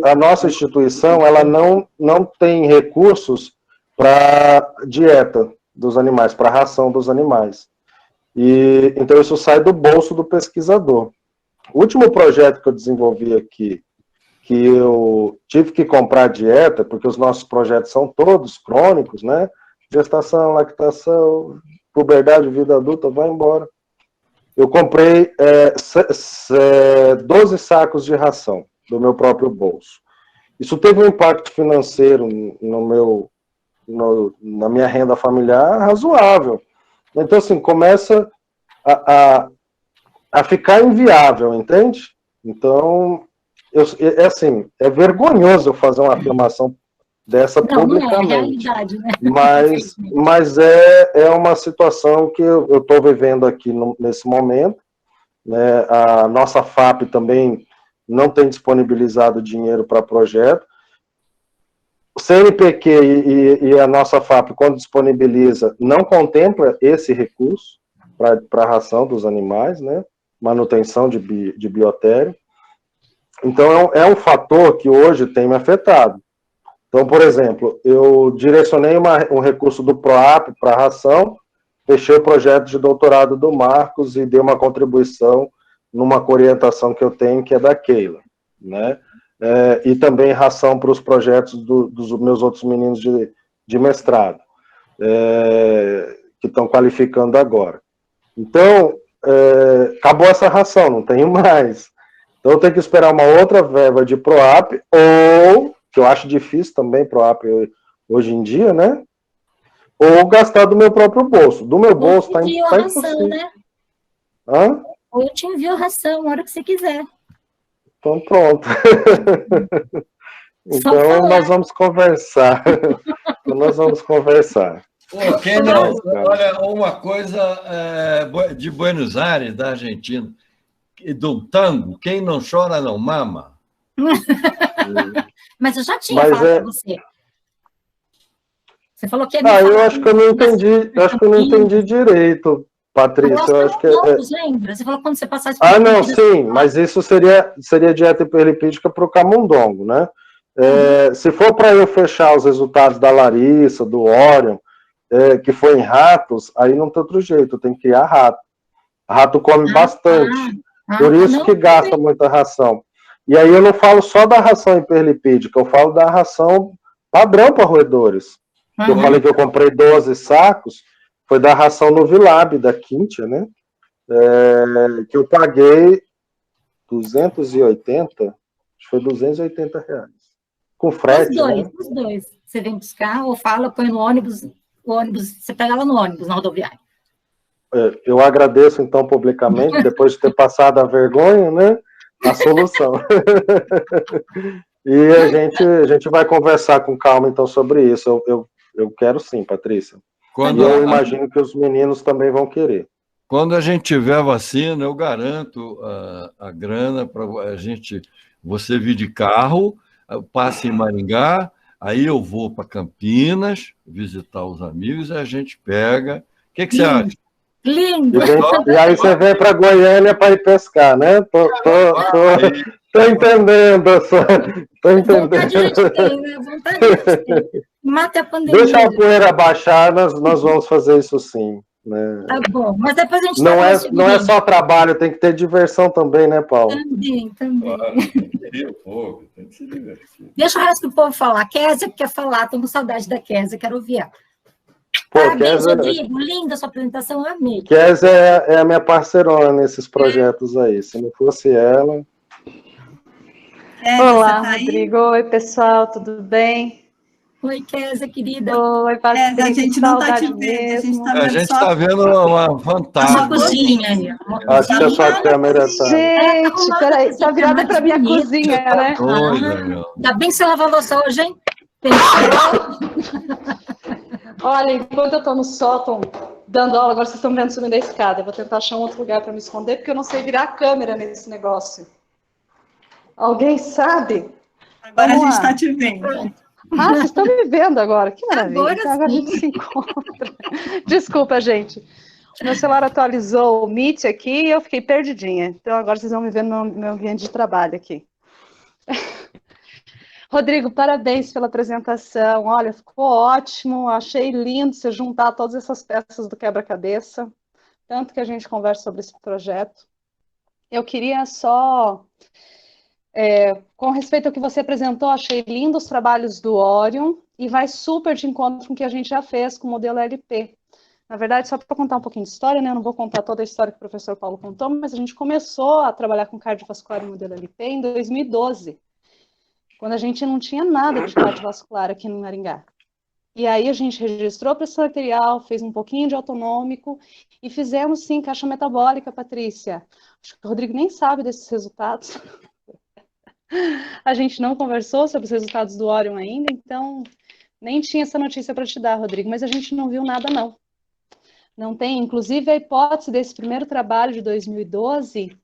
a nossa instituição, ela não tem recursos para dieta dos animais, para ração dos animais. E então isso sai do bolso do pesquisador. O último projeto que eu desenvolvi aqui, que eu tive que comprar dieta, porque os nossos projetos são todos crônicos, né? Gestação, lactação, puberdade, vida adulta, vai embora. Eu comprei 12 sacos de ração do meu próprio bolso. Isso teve um impacto financeiro na minha renda familiar razoável. Então, assim, começa a ficar inviável, entende? Então, é assim, é vergonhoso eu fazer uma afirmação dessa publicamente. Não é realidade, né? Mas é uma situação que eu estou vivendo aqui nesse momento, né? A nossa FAP também não tem disponibilizado dinheiro para projeto. O CNPq e a nossa FAP, quando disponibiliza, não contempla esse recurso para a ração dos animais, né? Manutenção de biotério. Então, é um fator que hoje tem me afetado. Então, por exemplo, eu direcionei um recurso do PROAP para a ração, fechei o projeto de doutorado do Marcos e dei uma contribuição numa orientação que eu tenho, que é da Keila, né? E também ração para os projetos dos meus outros meninos de mestrado, que estão qualificando agora. Então, acabou essa ração, não tenho mais. Então, eu tenho que esperar uma outra verba de PROAP, ou, que eu acho difícil também, PROAP hoje em dia, né? Ou gastar do meu próprio bolso. Do meu bolso está impossível. Né? Hã? Ou eu te envio a ração, na hora que você quiser. Então, pronto. Então, nós vamos conversar. Pô, quem não, olha, uma coisa de Buenos Aires, da Argentina, do tango, quem não chora não mama. Mas eu já tinha falado para você. Você falou que eu acho que eu não entendi direito, Patrícia. Eu acho que lembra? Você falou quando você passasse não, sim, mas isso seria dieta hiperlipídica para o camundongo, né? Se for para eu fechar os resultados da Larissa, do Orion, que foi em ratos, aí não tem outro jeito, tem que criar rato. Rato come bastante, por isso que gasta muita ração. E aí eu não falo só da ração hiperlipídica, eu falo da ração padrão para roedores. Eu falei que eu comprei 12 sacos, foi da ração Novilab, da Quintia, né? Que eu paguei 280, acho que foi R$280. Com frete, os dois. Você vem buscar ou fala, põe no ônibus, o ônibus, você pega lá no ônibus, na rodoviária. Eu agradeço, então, publicamente, depois de ter passado a vergonha, né? A solução. E a gente vai conversar com calma, então, sobre isso. Eu quero sim, Patrícia. Eu imagino que os meninos também vão querer. Quando a gente tiver vacina, eu garanto a grana para você vir de carro, passe em Maringá, aí eu vou para Campinas visitar os amigos e a gente pega. O que você acha? Lindo! E aí você vem para Goiânia para ir pescar, né? Tô entendendo. Vontade a gente tem, né? Vontade a gente tem. Mata a pandemia. Deixa a poeira baixar, nós vamos fazer isso sim. Né? Tá bom, mas depois a gente não é só trabalho, tem que ter diversão também, né, Paulo? Também. Claro, tem que ter o povo, tem que se divertir. Deixa o resto do povo falar. Kézia quer falar, tô com saudade da Kézia, quero ouvir ela. Parabéns, Rodrigo, linda a sua apresentação, eu amei. Kézia é a minha parceirona nesses projetos aí, se não fosse ela... Olá, Rodrigo. Oi, pessoal, tudo bem? Oi, Kézia, querida. Oi, Patrícia. A gente não está te vendo. A gente está vendo uma fantástica. Uma cozinha aí. Acho que a sua câmera está... Gente, peraí, está virada para minha cozinha, né? Ainda bem que você lava a louça hoje, hein? Olha, enquanto eu estou no sótão dando aula, agora vocês estão vendo subindo a escada. Eu vou tentar achar um outro lugar para me esconder, porque eu não sei virar a câmera nesse negócio. Alguém sabe? Agora a gente está te vendo. Vocês estão me vendo agora. Que maravilha. Agora a gente se encontra. Desculpa, gente. Meu celular atualizou o Meet aqui e eu fiquei perdidinha. Então agora vocês vão me ver no meu ambiente de trabalho aqui. Rodrigo, parabéns pela apresentação. Olha, ficou ótimo. Achei lindo você juntar todas essas peças do quebra-cabeça. Tanto que a gente conversa sobre esse projeto. Eu queria só... com respeito ao que você apresentou, achei lindo os trabalhos do Orion e vai super de encontro com o que a gente já fez com o modelo LP. Na verdade, só para contar um pouquinho de história, né? Eu não vou contar toda a história que o professor Paulo contou, mas a gente começou a trabalhar com cardiovascular e modelo LP em 2012, quando a gente não tinha nada de cardiovascular aqui no Maringá. E aí a gente registrou pressão arterial, fez um pouquinho de autonômico e fizemos, sim, caixa metabólica, Patrícia. Acho que o Rodrigo nem sabe desses resultados. A gente não conversou sobre os resultados do Orion ainda, então nem tinha essa notícia para te dar, Rodrigo, mas a gente não viu nada, não. Não tem, inclusive, a hipótese desse primeiro trabalho de 2012,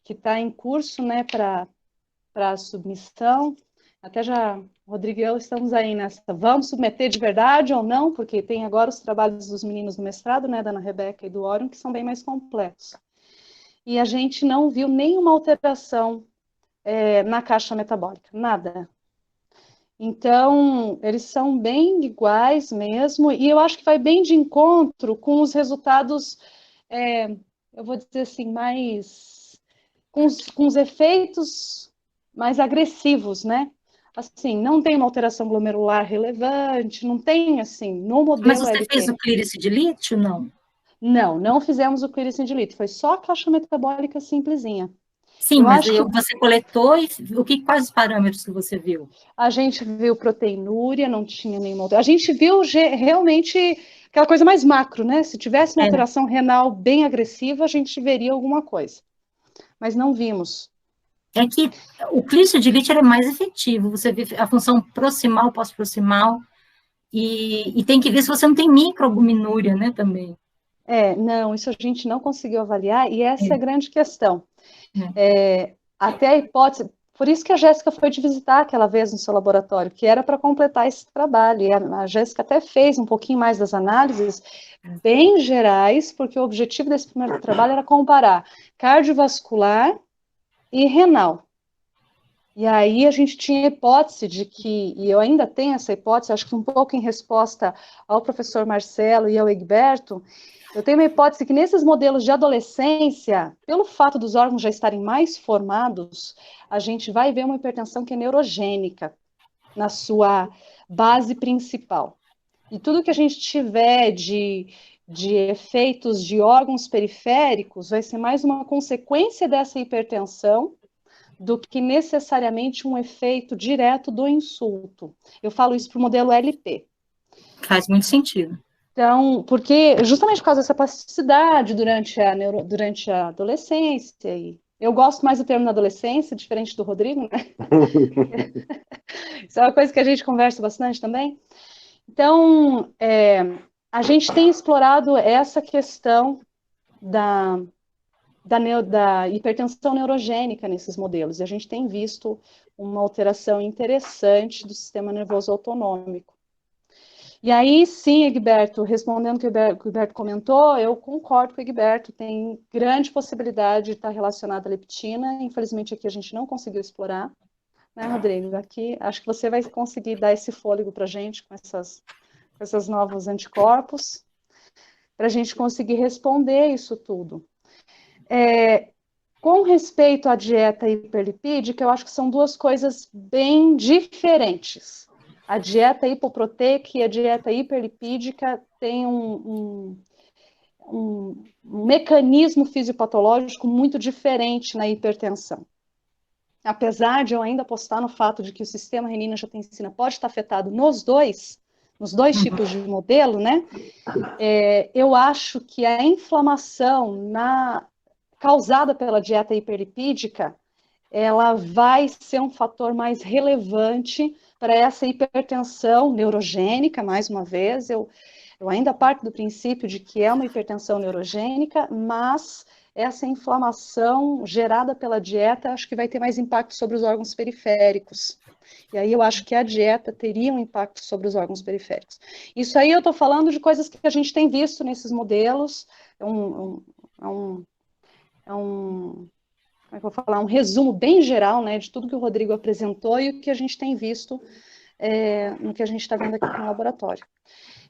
que está em curso, né, para submissão. Até já, Rodrigo e eu estamos aí nessa. Vamos submeter de verdade ou não? Porque tem agora os trabalhos dos meninos do mestrado, né, da Ana Rebeca e do Orion, que são bem mais completos. E a gente não viu nenhuma alteração na caixa metabólica, nada. Então, eles são bem iguais mesmo, e eu acho que vai bem de encontro com os resultados, eu vou dizer assim, mais com os efeitos mais agressivos, né? Assim, não tem uma alteração glomerular relevante, não tem, assim, no modelo Mas você LP. fez o clearance de lítio, não? Não, não fizemos o clearance de lítio, foi só a caixa metabólica simplesinha. Sim, mas você coletou e quais os parâmetros que você viu? A gente viu proteinúria, não tinha nenhuma outra. A gente viu realmente aquela coisa mais macro, né? Se tivesse uma alteração renal bem agressiva, a gente veria alguma coisa. Mas não vimos. É que o clearance de lítio é mais efetivo. Você vê a função proximal, pós-proximal, e tem que ver se você não tem microalbuminúria, né, também. Não, isso a gente não conseguiu avaliar, e essa é a grande questão. Até a hipótese, por isso que a Jéssica foi te visitar aquela vez no seu laboratório, que era para completar esse trabalho, e a Jéssica até fez um pouquinho mais das análises bem gerais, porque o objetivo desse primeiro trabalho era comparar cardiovascular e renal. E aí a gente tinha a hipótese de que, e eu ainda tenho essa hipótese, acho que um pouco em resposta ao professor Marcelo e ao Egberto, eu tenho uma hipótese que nesses modelos de adolescência, pelo fato dos órgãos já estarem mais formados, a gente vai ver uma hipertensão que é neurogênica na sua base principal. E tudo que a gente tiver de efeitos de órgãos periféricos vai ser mais uma consequência dessa hipertensão do que necessariamente um efeito direto do insulto. Eu falo isso para o modelo LP. Faz muito sentido. Então, porque justamente por causa dessa plasticidade durante a adolescência, e eu gosto mais do termo na adolescência, diferente do Rodrigo, né? Isso é uma coisa que a gente conversa bastante também. Então, a gente tem explorado essa questão da hipertensão neurogênica nesses modelos, e a gente tem visto uma alteração interessante do sistema nervoso autonômico. E aí, sim, Egberto, respondendo o que o Egberto comentou, eu concordo com o Egberto, tem grande possibilidade de estar relacionada à leptina, infelizmente aqui a gente não conseguiu explorar, né, Rodrigo? Aqui, acho que você vai conseguir dar esse fôlego para a gente com essas novos anticorpos, para a gente conseguir responder isso tudo. Com respeito à dieta hiperlipídica, eu acho que são duas coisas bem diferentes. A dieta hipoproteica e a dieta hiperlipídica têm um mecanismo fisiopatológico muito diferente na hipertensão. Apesar de eu ainda apostar no fato de que o sistema renina-angiotensina pode estar afetado nos dois tipos de modelo, né? Eu acho que a inflamação causada pela dieta hiperlipídica, ela vai ser um fator mais relevante para essa hipertensão neurogênica, mais uma vez, eu ainda parto do princípio de que é uma hipertensão neurogênica, mas essa inflamação gerada pela dieta, acho que vai ter mais impacto sobre os órgãos periféricos. E aí eu acho que a dieta teria um impacto sobre os órgãos periféricos. Isso aí eu estou falando de coisas que a gente tem visto nesses modelos, como é que eu vou falar, um resumo bem geral, né, de tudo que o Rodrigo apresentou e o que a gente tem visto no que a gente está vendo aqui no laboratório.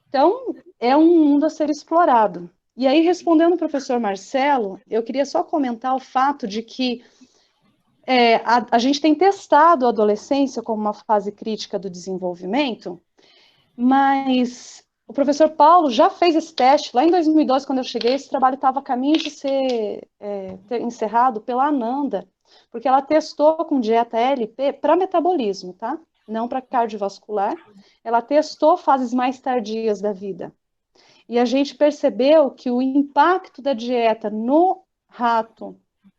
Então, é um mundo a ser explorado. E aí, respondendo ao professor Marcelo, eu queria só comentar o fato de que a gente tem testado a adolescência como uma fase crítica do desenvolvimento, mas o professor Paulo já fez esse teste. Lá em 2012, quando eu cheguei, esse trabalho estava a caminho de ser encerrado pela Ananda, porque ela testou com dieta LP para metabolismo, tá? Não para cardiovascular. Ela testou fases mais tardias da vida. E a gente percebeu que o impacto da dieta no rato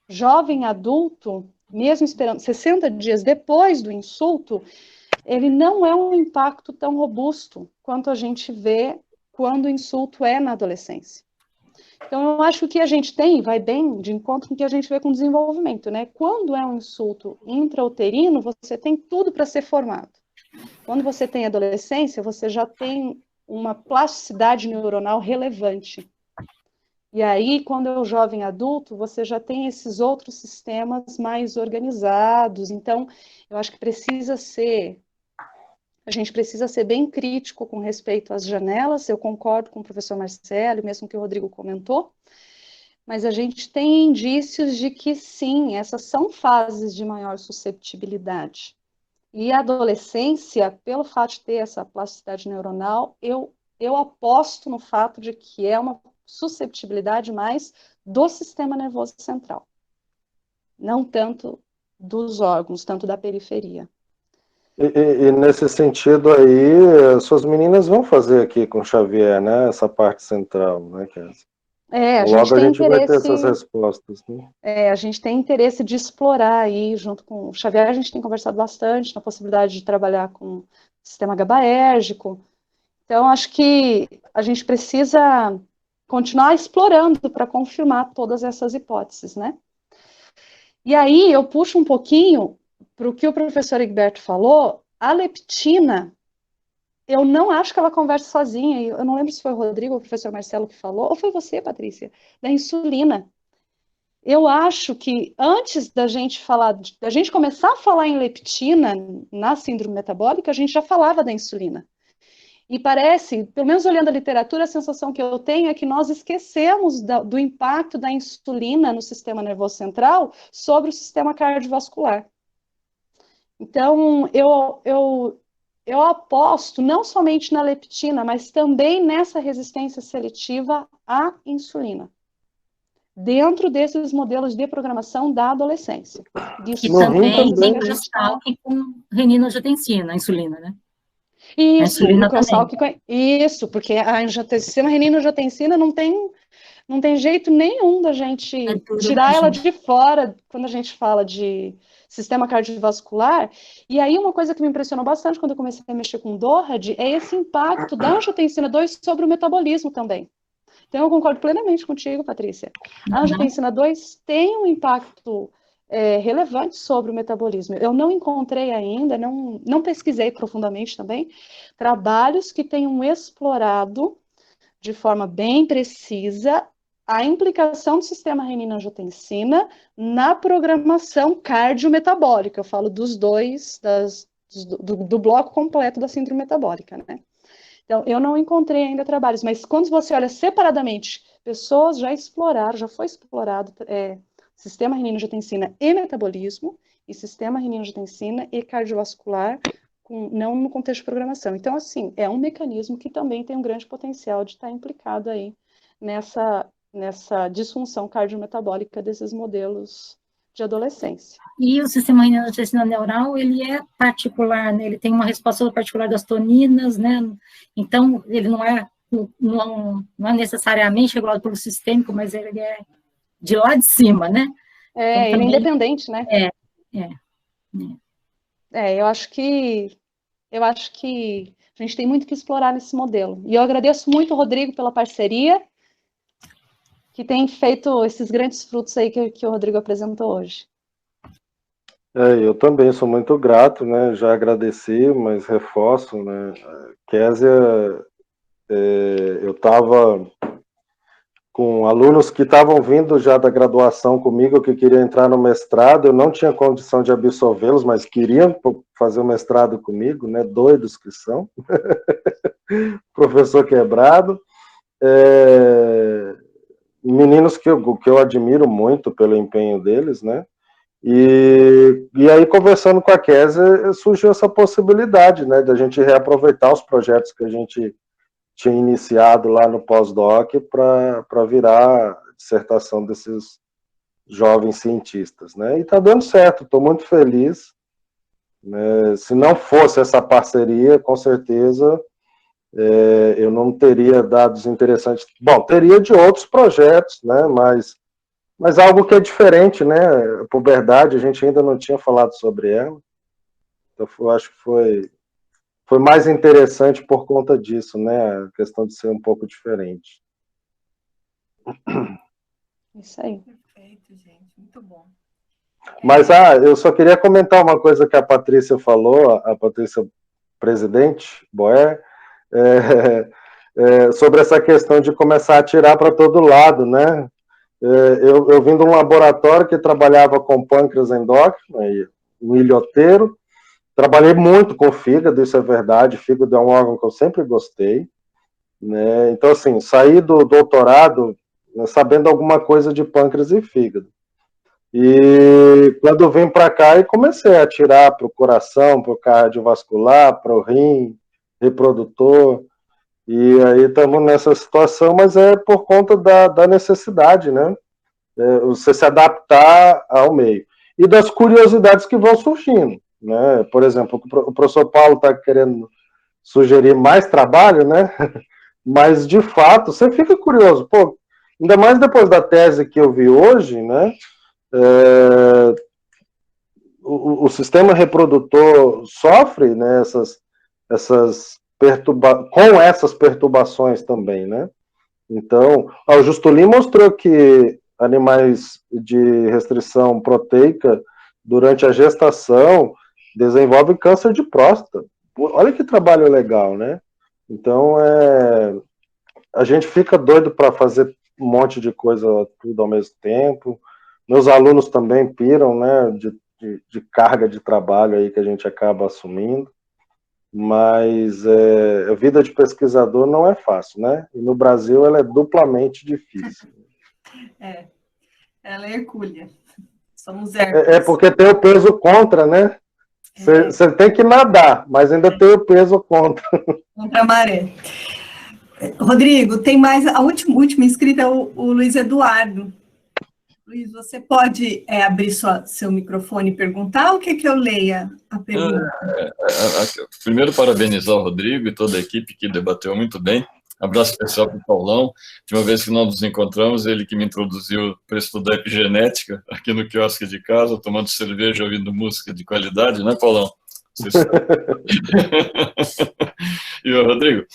jovem adulto mesmo esperando 60 dias depois do insulto, ele não é um impacto tão robusto quanto a gente vê quando o insulto é na adolescência. Então, eu acho que o que a gente tem vai bem de encontro com o que a gente vê com o desenvolvimento, né? Quando é um insulto intrauterino, você tem tudo para ser formado. Quando você tem adolescência, você já tem uma plasticidade neuronal relevante. E aí, quando é o jovem adulto, você já tem esses outros sistemas mais organizados. Então, eu acho que a gente precisa ser bem crítico com respeito às janelas. Eu concordo com o professor Marcelo, mesmo que o Rodrigo comentou, mas a gente tem indícios de que sim, essas são fases de maior susceptibilidade. E a adolescência, pelo fato de ter essa plasticidade neuronal, eu aposto no fato de que é uma susceptibilidade mais do sistema nervoso central, não tanto dos órgãos, tanto da periferia. E nesse sentido aí, suas meninas vão fazer aqui com Xavier, né? Essa parte central, né, Kézia? Logo a gente vai ter essas respostas, né? A gente tem interesse de explorar aí, junto com o Xavier, a gente tem conversado bastante na possibilidade de trabalhar com o sistema GABAérgico. Então, acho que a gente precisa continuar explorando para confirmar todas essas hipóteses, né? E aí, eu puxo um pouquinho para o que o professor Egberto falou. A leptina, eu não acho que ela converse sozinha. Eu não lembro se foi o Rodrigo ou o professor Marcelo que falou, ou foi você, Patrícia, da insulina. Eu acho que antes da gente começar a falar em leptina na síndrome metabólica, a gente já falava da insulina. E parece, pelo menos olhando a literatura, a sensação que eu tenho é que nós esquecemos do impacto da insulina no sistema nervoso central sobre o sistema cardiovascular. Então, eu aposto não somente na leptina, mas também nessa resistência seletiva à insulina, dentro desses modelos de programação da adolescência. Que também tem o Stalking com renina-angiotensina, a insulina, né? Isso, isso, porque a angiotensina, a renina-angiotensina não tem jeito nenhum da gente tirar ela de fora quando a gente fala de sistema cardiovascular. E aí uma coisa que me impressionou bastante quando eu comecei a mexer com DORAD é esse impacto da angiotensina 2 sobre o metabolismo também. Então eu concordo plenamente contigo, Patrícia. A angiotensina 2 tem um impacto relevante sobre o metabolismo. Eu não encontrei ainda, não pesquisei profundamente também, trabalhos que tenham explorado de forma bem precisa a implicação do sistema renina-angiotensina na programação cardiometabólica. Eu falo dos dois, do bloco completo da síndrome metabólica, né? Então, eu não encontrei ainda trabalhos, mas quando você olha separadamente, pessoas já exploraram, já foi explorado sistema renina-angiotensina e metabolismo, e sistema renina-angiotensina e cardiovascular, não no contexto de programação. Então, assim, é um mecanismo que também tem um grande potencial de estar implicado aí nessa disfunção cardiometabólica desses modelos de adolescência. E o sistema renina-angiotensina neural, ele é particular, né? Ele tem uma resposta particular das toninas, né? Então, ele não é necessariamente regulado pelo sistêmico, mas ele é de lá de cima, né? Então, ele também é independente, né? Eu acho que a gente tem muito que explorar nesse modelo. E eu agradeço muito, Rodrigo, pela parceria, que tem feito esses grandes frutos aí que o Rodrigo apresentou hoje. Eu também sou muito grato, né? Já agradeci, mas reforço, né? Kézia, eu estava com alunos que estavam vindo já da graduação comigo, que queriam entrar no mestrado, eu não tinha condição de absolvê-los, mas queriam fazer o mestrado comigo, né? Doidos que são. Professor quebrado. Meninos que eu admiro muito pelo empenho deles, né? E aí, conversando com a Kézia, surgiu essa possibilidade, né, de a gente reaproveitar os projetos que a gente tinha iniciado lá no pós-doc para virar a dissertação desses jovens cientistas, né? E está dando certo, estou muito feliz, né? Se não fosse essa parceria, com certeza eu não teria dados interessantes. Bom, teria de outros projetos, né? Mas Mas algo que é diferente, né? A puberdade, a gente ainda não tinha falado sobre ela. Então, eu acho que foi mais interessante por conta disso, né? A questão de ser um pouco diferente. Isso aí. Perfeito, gente. Muito bom. Mas, eu só queria comentar uma coisa que a Patrícia falou, a Patrícia Presidente, Boer, sobre essa questão de começar a atirar para todo lado, né? Eu vim de um laboratório que trabalhava com pâncreas endócrino, um ilhoteiro, trabalhei muito com fígado, isso é verdade, fígado é um órgão que eu sempre gostei, né? Então, assim, saí do doutorado, né, sabendo alguma coisa de pâncreas e fígado. E quando eu vim para cá, e comecei a atirar para o coração, para o cardiovascular, para o rim, reprodutor, e aí estamos nessa situação, mas é por conta da necessidade, né? Você se adaptar ao meio. E das curiosidades que vão surgindo, né? Por exemplo, o professor Paulo está querendo sugerir mais trabalho, né? Mas, de fato, você fica curioso. Pô, ainda mais depois da tese que eu vi hoje, né? O sistema reprodutor sofre, né, com essas perturbações também, né? Então, o Justulin mostrou que animais de restrição proteica durante a gestação desenvolvem câncer de próstata. Olha que trabalho legal, né? Então, a gente fica doido para fazer um monte de coisa tudo ao mesmo tempo. Meus alunos também piram, né, de carga de trabalho aí que a gente acaba assumindo, mas a vida de pesquisador não é fácil, né? E no Brasil ela é duplamente difícil. Ela é hercúlea. Somos Hércules. Porque tem o peso contra, né? Você tem que nadar, mas ainda tem o peso contra. Contra a maré. Rodrigo, tem mais, a última inscrita é o Luiz Eduardo. Luiz, você pode abrir seu microfone e perguntar, ou quer que eu leia a pergunta? Primeiro, parabenizar o Rodrigo e toda a equipe que debateu muito bem. Abraço especial para o Paulão. A última vez que nós nos encontramos, ele que me introduziu para estudar epigenética aqui no quiosque de casa, tomando cerveja, ouvindo música de qualidade, né, Paulão? E, Rodrigo,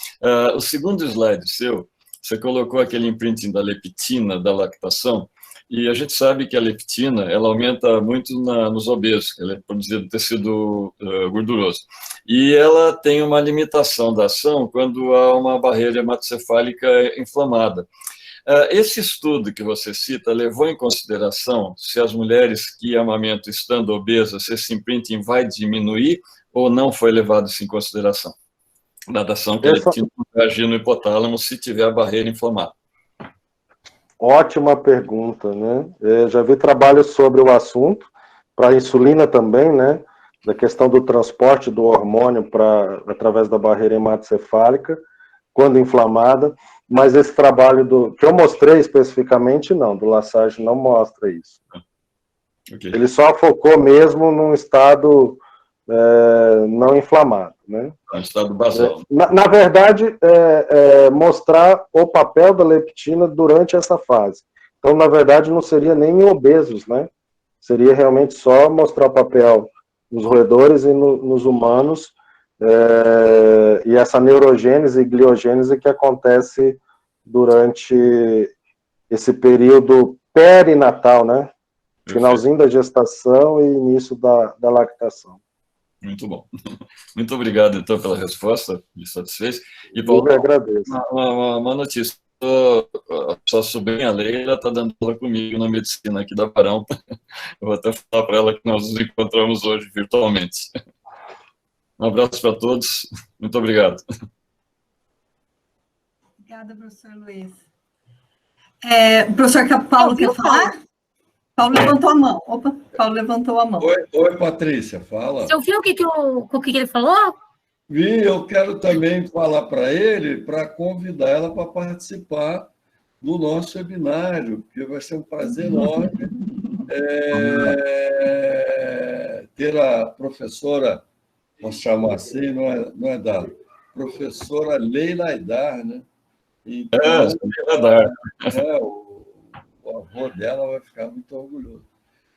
o segundo slide seu, você colocou aquele imprinting da leptina, da lactação, e a gente sabe que a leptina, ela aumenta muito nos obesos, ela é produzida do tecido gorduroso. E ela tem uma limitação da ação quando há uma barreira hematocefálica inflamada. Esse estudo que você cita levou em consideração se as mulheres que amamentam estando obesas, esse imprinting vai diminuir ou não foi levado isso em consideração? Dada ação que a leptina vai agir no hipotálamo se tiver a barreira inflamada. Ótima pergunta, né? Já vi trabalhos sobre o assunto, para a insulina também, né? Da questão do transporte do hormônio através da barreira hematocefálica, quando inflamada, mas esse trabalho que eu mostrei especificamente, não, do Lassage não mostra isso. Okay. Ele só focou mesmo num estado não inflamado, né? Um estado basal. Na verdade, mostrar o papel da leptina durante essa fase. Então, na verdade, não seria nem em obesos, né? Seria realmente só mostrar o papel nos roedores e nos humanos, e essa neurogênese e gliogênese que acontece durante esse período perinatal, né? Finalzinho da gestação e início da lactação. Muito bom. Muito obrigado, então, pela resposta, me satisfez. E, Paulo, eu agradeço. Uma notícia, a sua sobrinha Leila está dando aula comigo na medicina aqui da Barão. Eu vou até falar para ela que nós nos encontramos hoje virtualmente. Um abraço para todos, muito obrigado. Obrigada, professor Luiz. Professor Paulo, quer falar? Paulo levantou a mão. Opa, Paulo levantou a mão. Oi, Patrícia, fala. Você ouviu o que ele falou? Vi, eu quero também falar para ele, para convidar ela para participar do nosso webinário, porque vai ser um prazer enorme ter a professora, vamos chamar assim, não é da professora Leila Aidar, né? Então, Leila Aidar. O o avô dela vai ficar muito orgulhoso.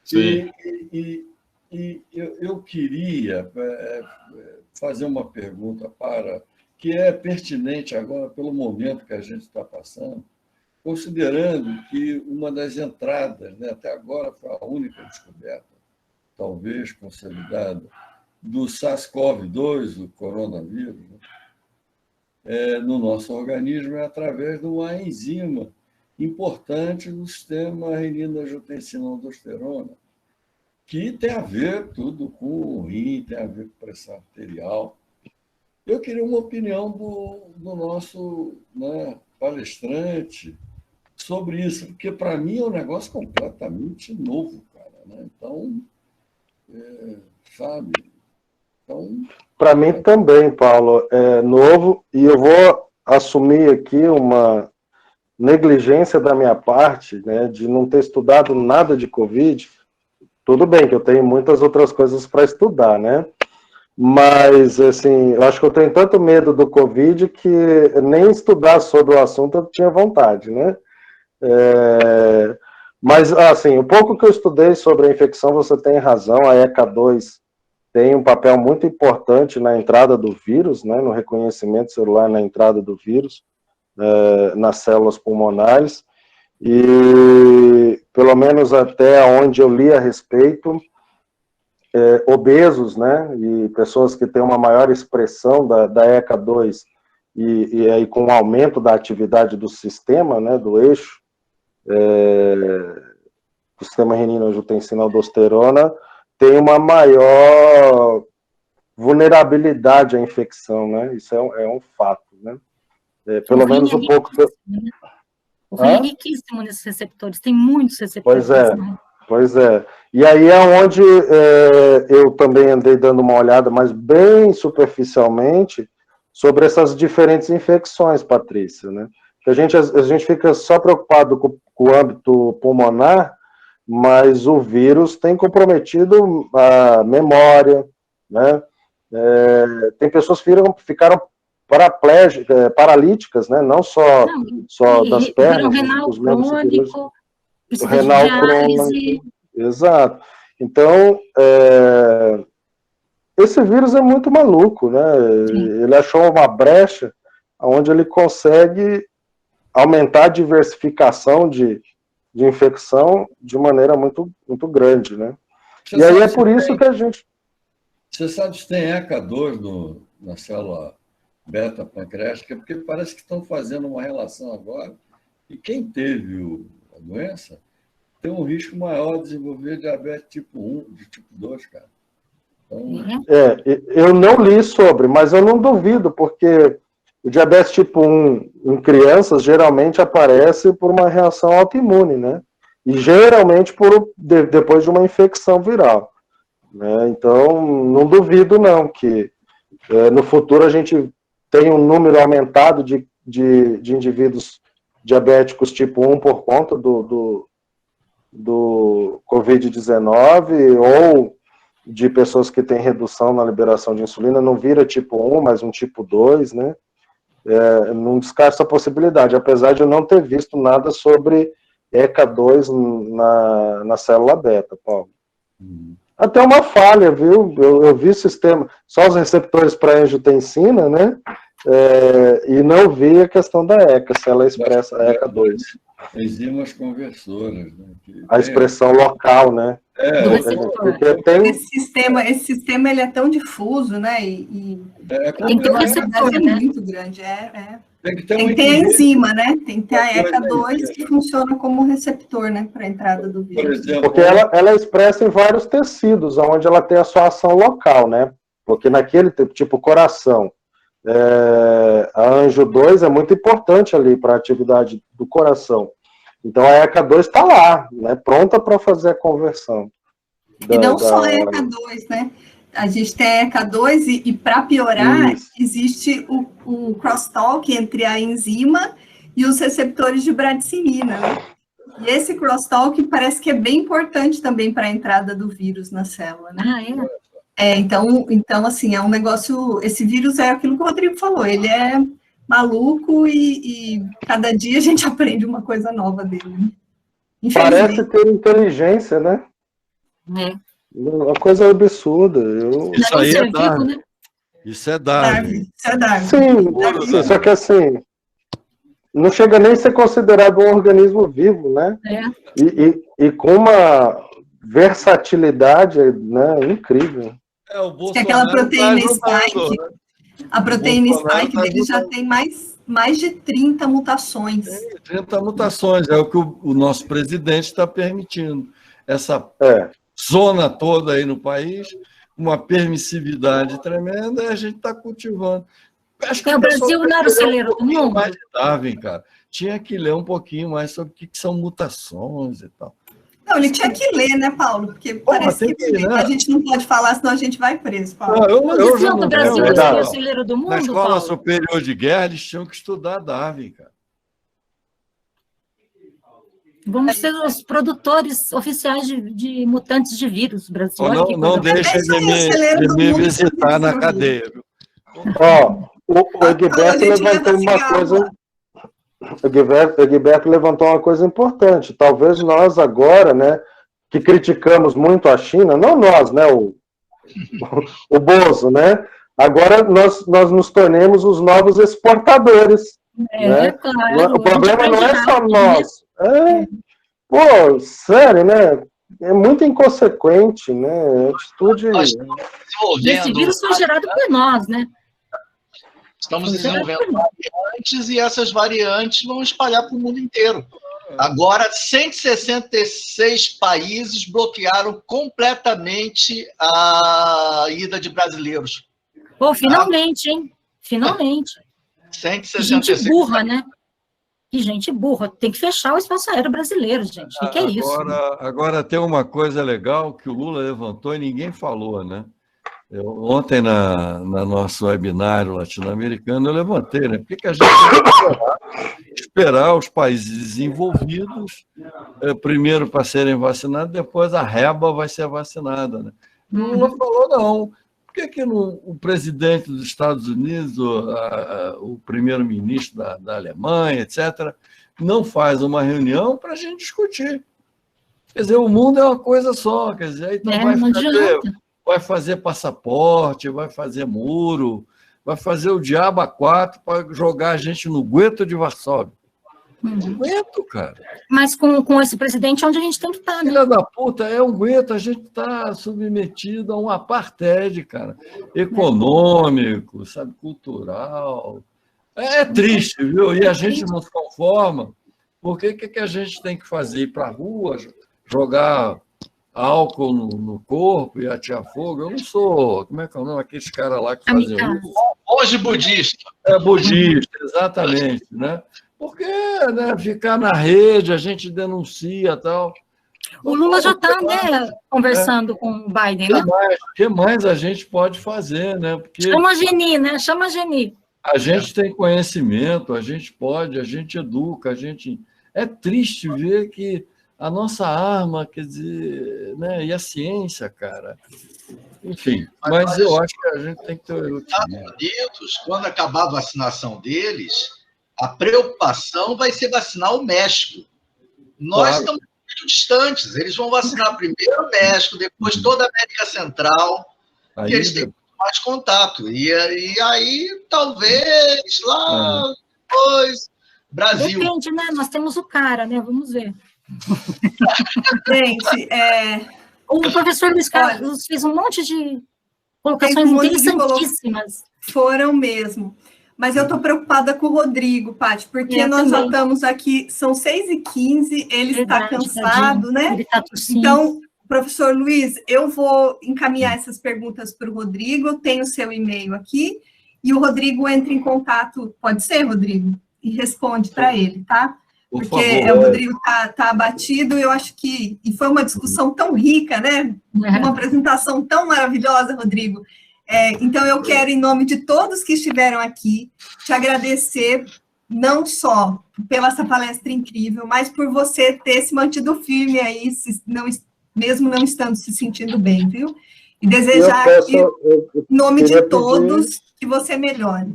Sim. E eu queria fazer uma pergunta que é pertinente agora pelo momento que a gente está passando, considerando que uma das entradas, né, até agora foi a única descoberta, talvez consolidada, do SARS-CoV-2, o coronavírus, né, no nosso organismo é através de uma enzima importante do sistema renina-angiotensina-aldosterona, que tem a ver tudo com o rim, tem a ver com pressão arterial. Eu queria uma opinião do nosso, né, palestrante sobre isso, porque para mim é um negócio completamente novo, cara, né? Então, sabe? Então, para mim também, Paulo, é novo, e eu vou assumir aqui uma negligência da minha parte, né, de não ter estudado nada de Covid. Tudo bem que eu tenho muitas outras coisas para estudar, né? Mas, assim, eu acho que eu tenho tanto medo do Covid que nem estudar sobre o assunto eu tinha vontade, né? Mas, assim, o pouco que eu estudei sobre a infecção, você tem razão, a ECA2 tem um papel muito importante na entrada do vírus, né, no reconhecimento celular na entrada do vírus, nas células pulmonares, e pelo menos até onde eu li a respeito, obesos, né, e pessoas que têm uma maior expressão da ECA2 e aí com o aumento da atividade do sistema, né, do eixo, do sistema renina-angiotensina-aldosterona, tem uma maior vulnerabilidade à infecção, né? Isso é um fato, né? Pelo menos um pouco... O rim é riquíssimo nesses receptores, tem muitos receptores. Pois é. E aí é onde eu também andei dando uma olhada, mas bem superficialmente, sobre essas diferentes infecções, Patrícia, né? A gente fica só preocupado com o âmbito pulmonar, mas o vírus tem comprometido a memória, né? Tem pessoas que ficaram paralíticas, né? Não só das pernas, os membros superiores. O renal crônico. Exato. Então, esse vírus é muito maluco, né? Sim. Ele achou uma brecha onde ele consegue aumentar a diversificação de infecção de maneira muito, muito grande, né? E aí é por isso que a gente... Você sabe se tem ECA2 na célula beta-pancreática, porque parece que estão fazendo uma relação agora, e quem teve a doença tem um risco maior de desenvolver diabetes tipo 1, de tipo 2, cara. Então... eu não li sobre, mas eu não duvido, porque o diabetes tipo 1 em crianças geralmente aparece por uma reação autoimune, né? E geralmente depois de uma infecção viral, né? Então, não duvido não que no futuro a gente tenha um número aumentado de indivíduos diabéticos tipo 1 por conta do Covid-19 ou de pessoas que têm redução na liberação de insulina, não vira tipo 1, mas um tipo 2, né? Não descarto essa possibilidade, apesar de eu não ter visto nada sobre ECA2 na célula beta, Paulo. Até uma falha, viu? Eu vi o sistema, só os receptores para angiotensina, né? E não vi a questão da ECA, se ela expressa a ECA2. Enzimas conversoras, né? A expressão local, né? Esse sistema ele é tão difuso, né? Tem que ter um receptor, é muito grande. Tem que ter a enzima, né? Tem que ter a ECA2 que funciona como receptor, né? Para a entrada do vírus. Por exemplo, porque ela é expressa em vários tecidos, onde ela tem a sua ação local, né? Porque naquele tipo coração, a Anjo 2 é muito importante ali para a atividade do coração. Então a ECA2 está lá, né, pronta para fazer a conversão. E não só a ECA2, né? A gente tem a ECA2 e para piorar, existe o crosstalk entre a enzima e os receptores de bradicimina, né? E esse crosstalk parece que é bem importante também para a entrada do vírus na célula, né? Então, assim, é um negócio... Esse vírus é aquilo que o Rodrigo falou, ele é maluco e cada dia a gente aprende uma coisa nova dele. Parece ter inteligência, né? É. Uma coisa absurda. Isso aí é vivo, Darwin. né? Isso é Darwin. Isso é Darwin. Sim, só que assim, não chega nem a ser considerado um organismo vivo, né? É. E com uma versatilidade, né, incrível. O Bolsonaro Que aquela proteína tá ajudando, spike, né? a proteína Bolsonaro spike tá dele já ajudando. tem mais de 30 mutações. 30 mutações, é o que o nosso presidente está permitindo. Essa zona toda aí no país, uma permissividade tremenda, e a gente está cultivando. Acho que O Brasil não era o celeiro do mundo. Mais de Darwin, cara. Tinha que ler um pouquinho mais sobre o que são mutações e tal. Não, ele tinha que ler, né, Paulo? Porque parece que né? a gente não pode falar, senão a gente vai preso, Paulo. Eu já o não Brasil tenho, era o celeiro do mundo, na escola Paulo? superior de guerra, eles tinham que estudar Darwin, cara. Vamos ser os produtores oficiais de mutantes de vírus, Brasil. Não deixem de me visitar na cadeia. Viu? O Egberto levantou uma coisa. O Egberto levantou uma coisa importante. Talvez nós agora, né, que criticamos muito a China, não nós, né, o Bozo, né? Agora nós nos tornemos os novos exportadores. Né? Claro. O problema não é só nós. Pô, sério, né? É muito inconsequente, né? Atitude. Esse vírus foi gerado por nós, né? Estamos desenvolvendo variantes e essas variantes vão espalhar para o mundo inteiro. Agora, 166 países bloquearam completamente a ida de brasileiros. Pô, finalmente, hein? Finalmente. 166. Gente burra, né? Que gente burra. Tem que fechar o espaço aéreo brasileiro, gente. O que é isso? Agora tem uma coisa legal que o Lula levantou e ninguém falou, né? Ontem, na nosso webinário latino-americano, eu levantei, né? Por que a gente tem que esperar os países desenvolvidos primeiro para serem vacinados, depois a reba vai ser vacinada, né? O Lula falou, não. Por que o presidente dos Estados Unidos, o primeiro-ministro da Alemanha, etc., não faz uma reunião para a gente discutir? Quer dizer, o mundo é uma coisa só, quer dizer, então vai fazer passaporte, vai fazer muro, vai fazer o diabo a quatro para jogar a gente no gueto de Varsóvia. Gueto, cara. Mas com esse presidente, onde a gente tem que estar, né? Filha da puta, é um gueto, a gente está submetido a um apartheid, cara. Econômico, sabe, cultural. É triste, viu? E a gente não se conforma. Por que a gente tem que fazer? Ir para a rua, jogar álcool no corpo e atear fogo? Eu não sou... Como é que é o nome? Aqueles caras lá que fazem isso. Hoje budista. É budista, exatamente, né? Porque, né, ficar na rede, a gente denuncia e tal. O Lula já está, né, conversando com o Biden, né? O que mais a gente pode fazer, né? Porque chama a Geni, né? Chama a Geni. A gente tem conhecimento, a gente pode, a gente educa, a gente... É triste ver que a nossa arma, quer dizer, né, e a ciência, cara. Enfim, mas eu acho que a gente tem que ter... Nos Estados Unidos, quando acabar a vacinação deles, a preocupação vai ser vacinar o México. Nós estamos muito distantes. Eles vão vacinar primeiro o México, depois toda a América Central, que eles têm mais contato. E aí, talvez, lá depois, Brasil. Depende, né? Nós temos o cara, né? Vamos ver. Gente, o professor Luiz Carlos fez um monte de colocações interessantíssimas. Foram mesmo. Mas eu estou preocupada com o Rodrigo, Paty, porque nós já estamos aqui, são 6h15, ele está cansado, né? Ele está tossindo. Então, professor Luiz, eu vou encaminhar essas perguntas para o Rodrigo, eu tenho o seu e-mail aqui, e o Rodrigo entra em contato, pode ser, Rodrigo? E responde para ele, tá? Porque o Rodrigo está abatido, eu acho que... E foi uma discussão tão rica, né? Uma apresentação tão maravilhosa, Rodrigo. Então, eu quero, em nome de todos que estiveram aqui, te agradecer, não só pela essa palestra incrível, mas por você ter se mantido firme aí, mesmo não estando se sentindo bem, viu? E desejar aqui, em nome de todos, que você melhore.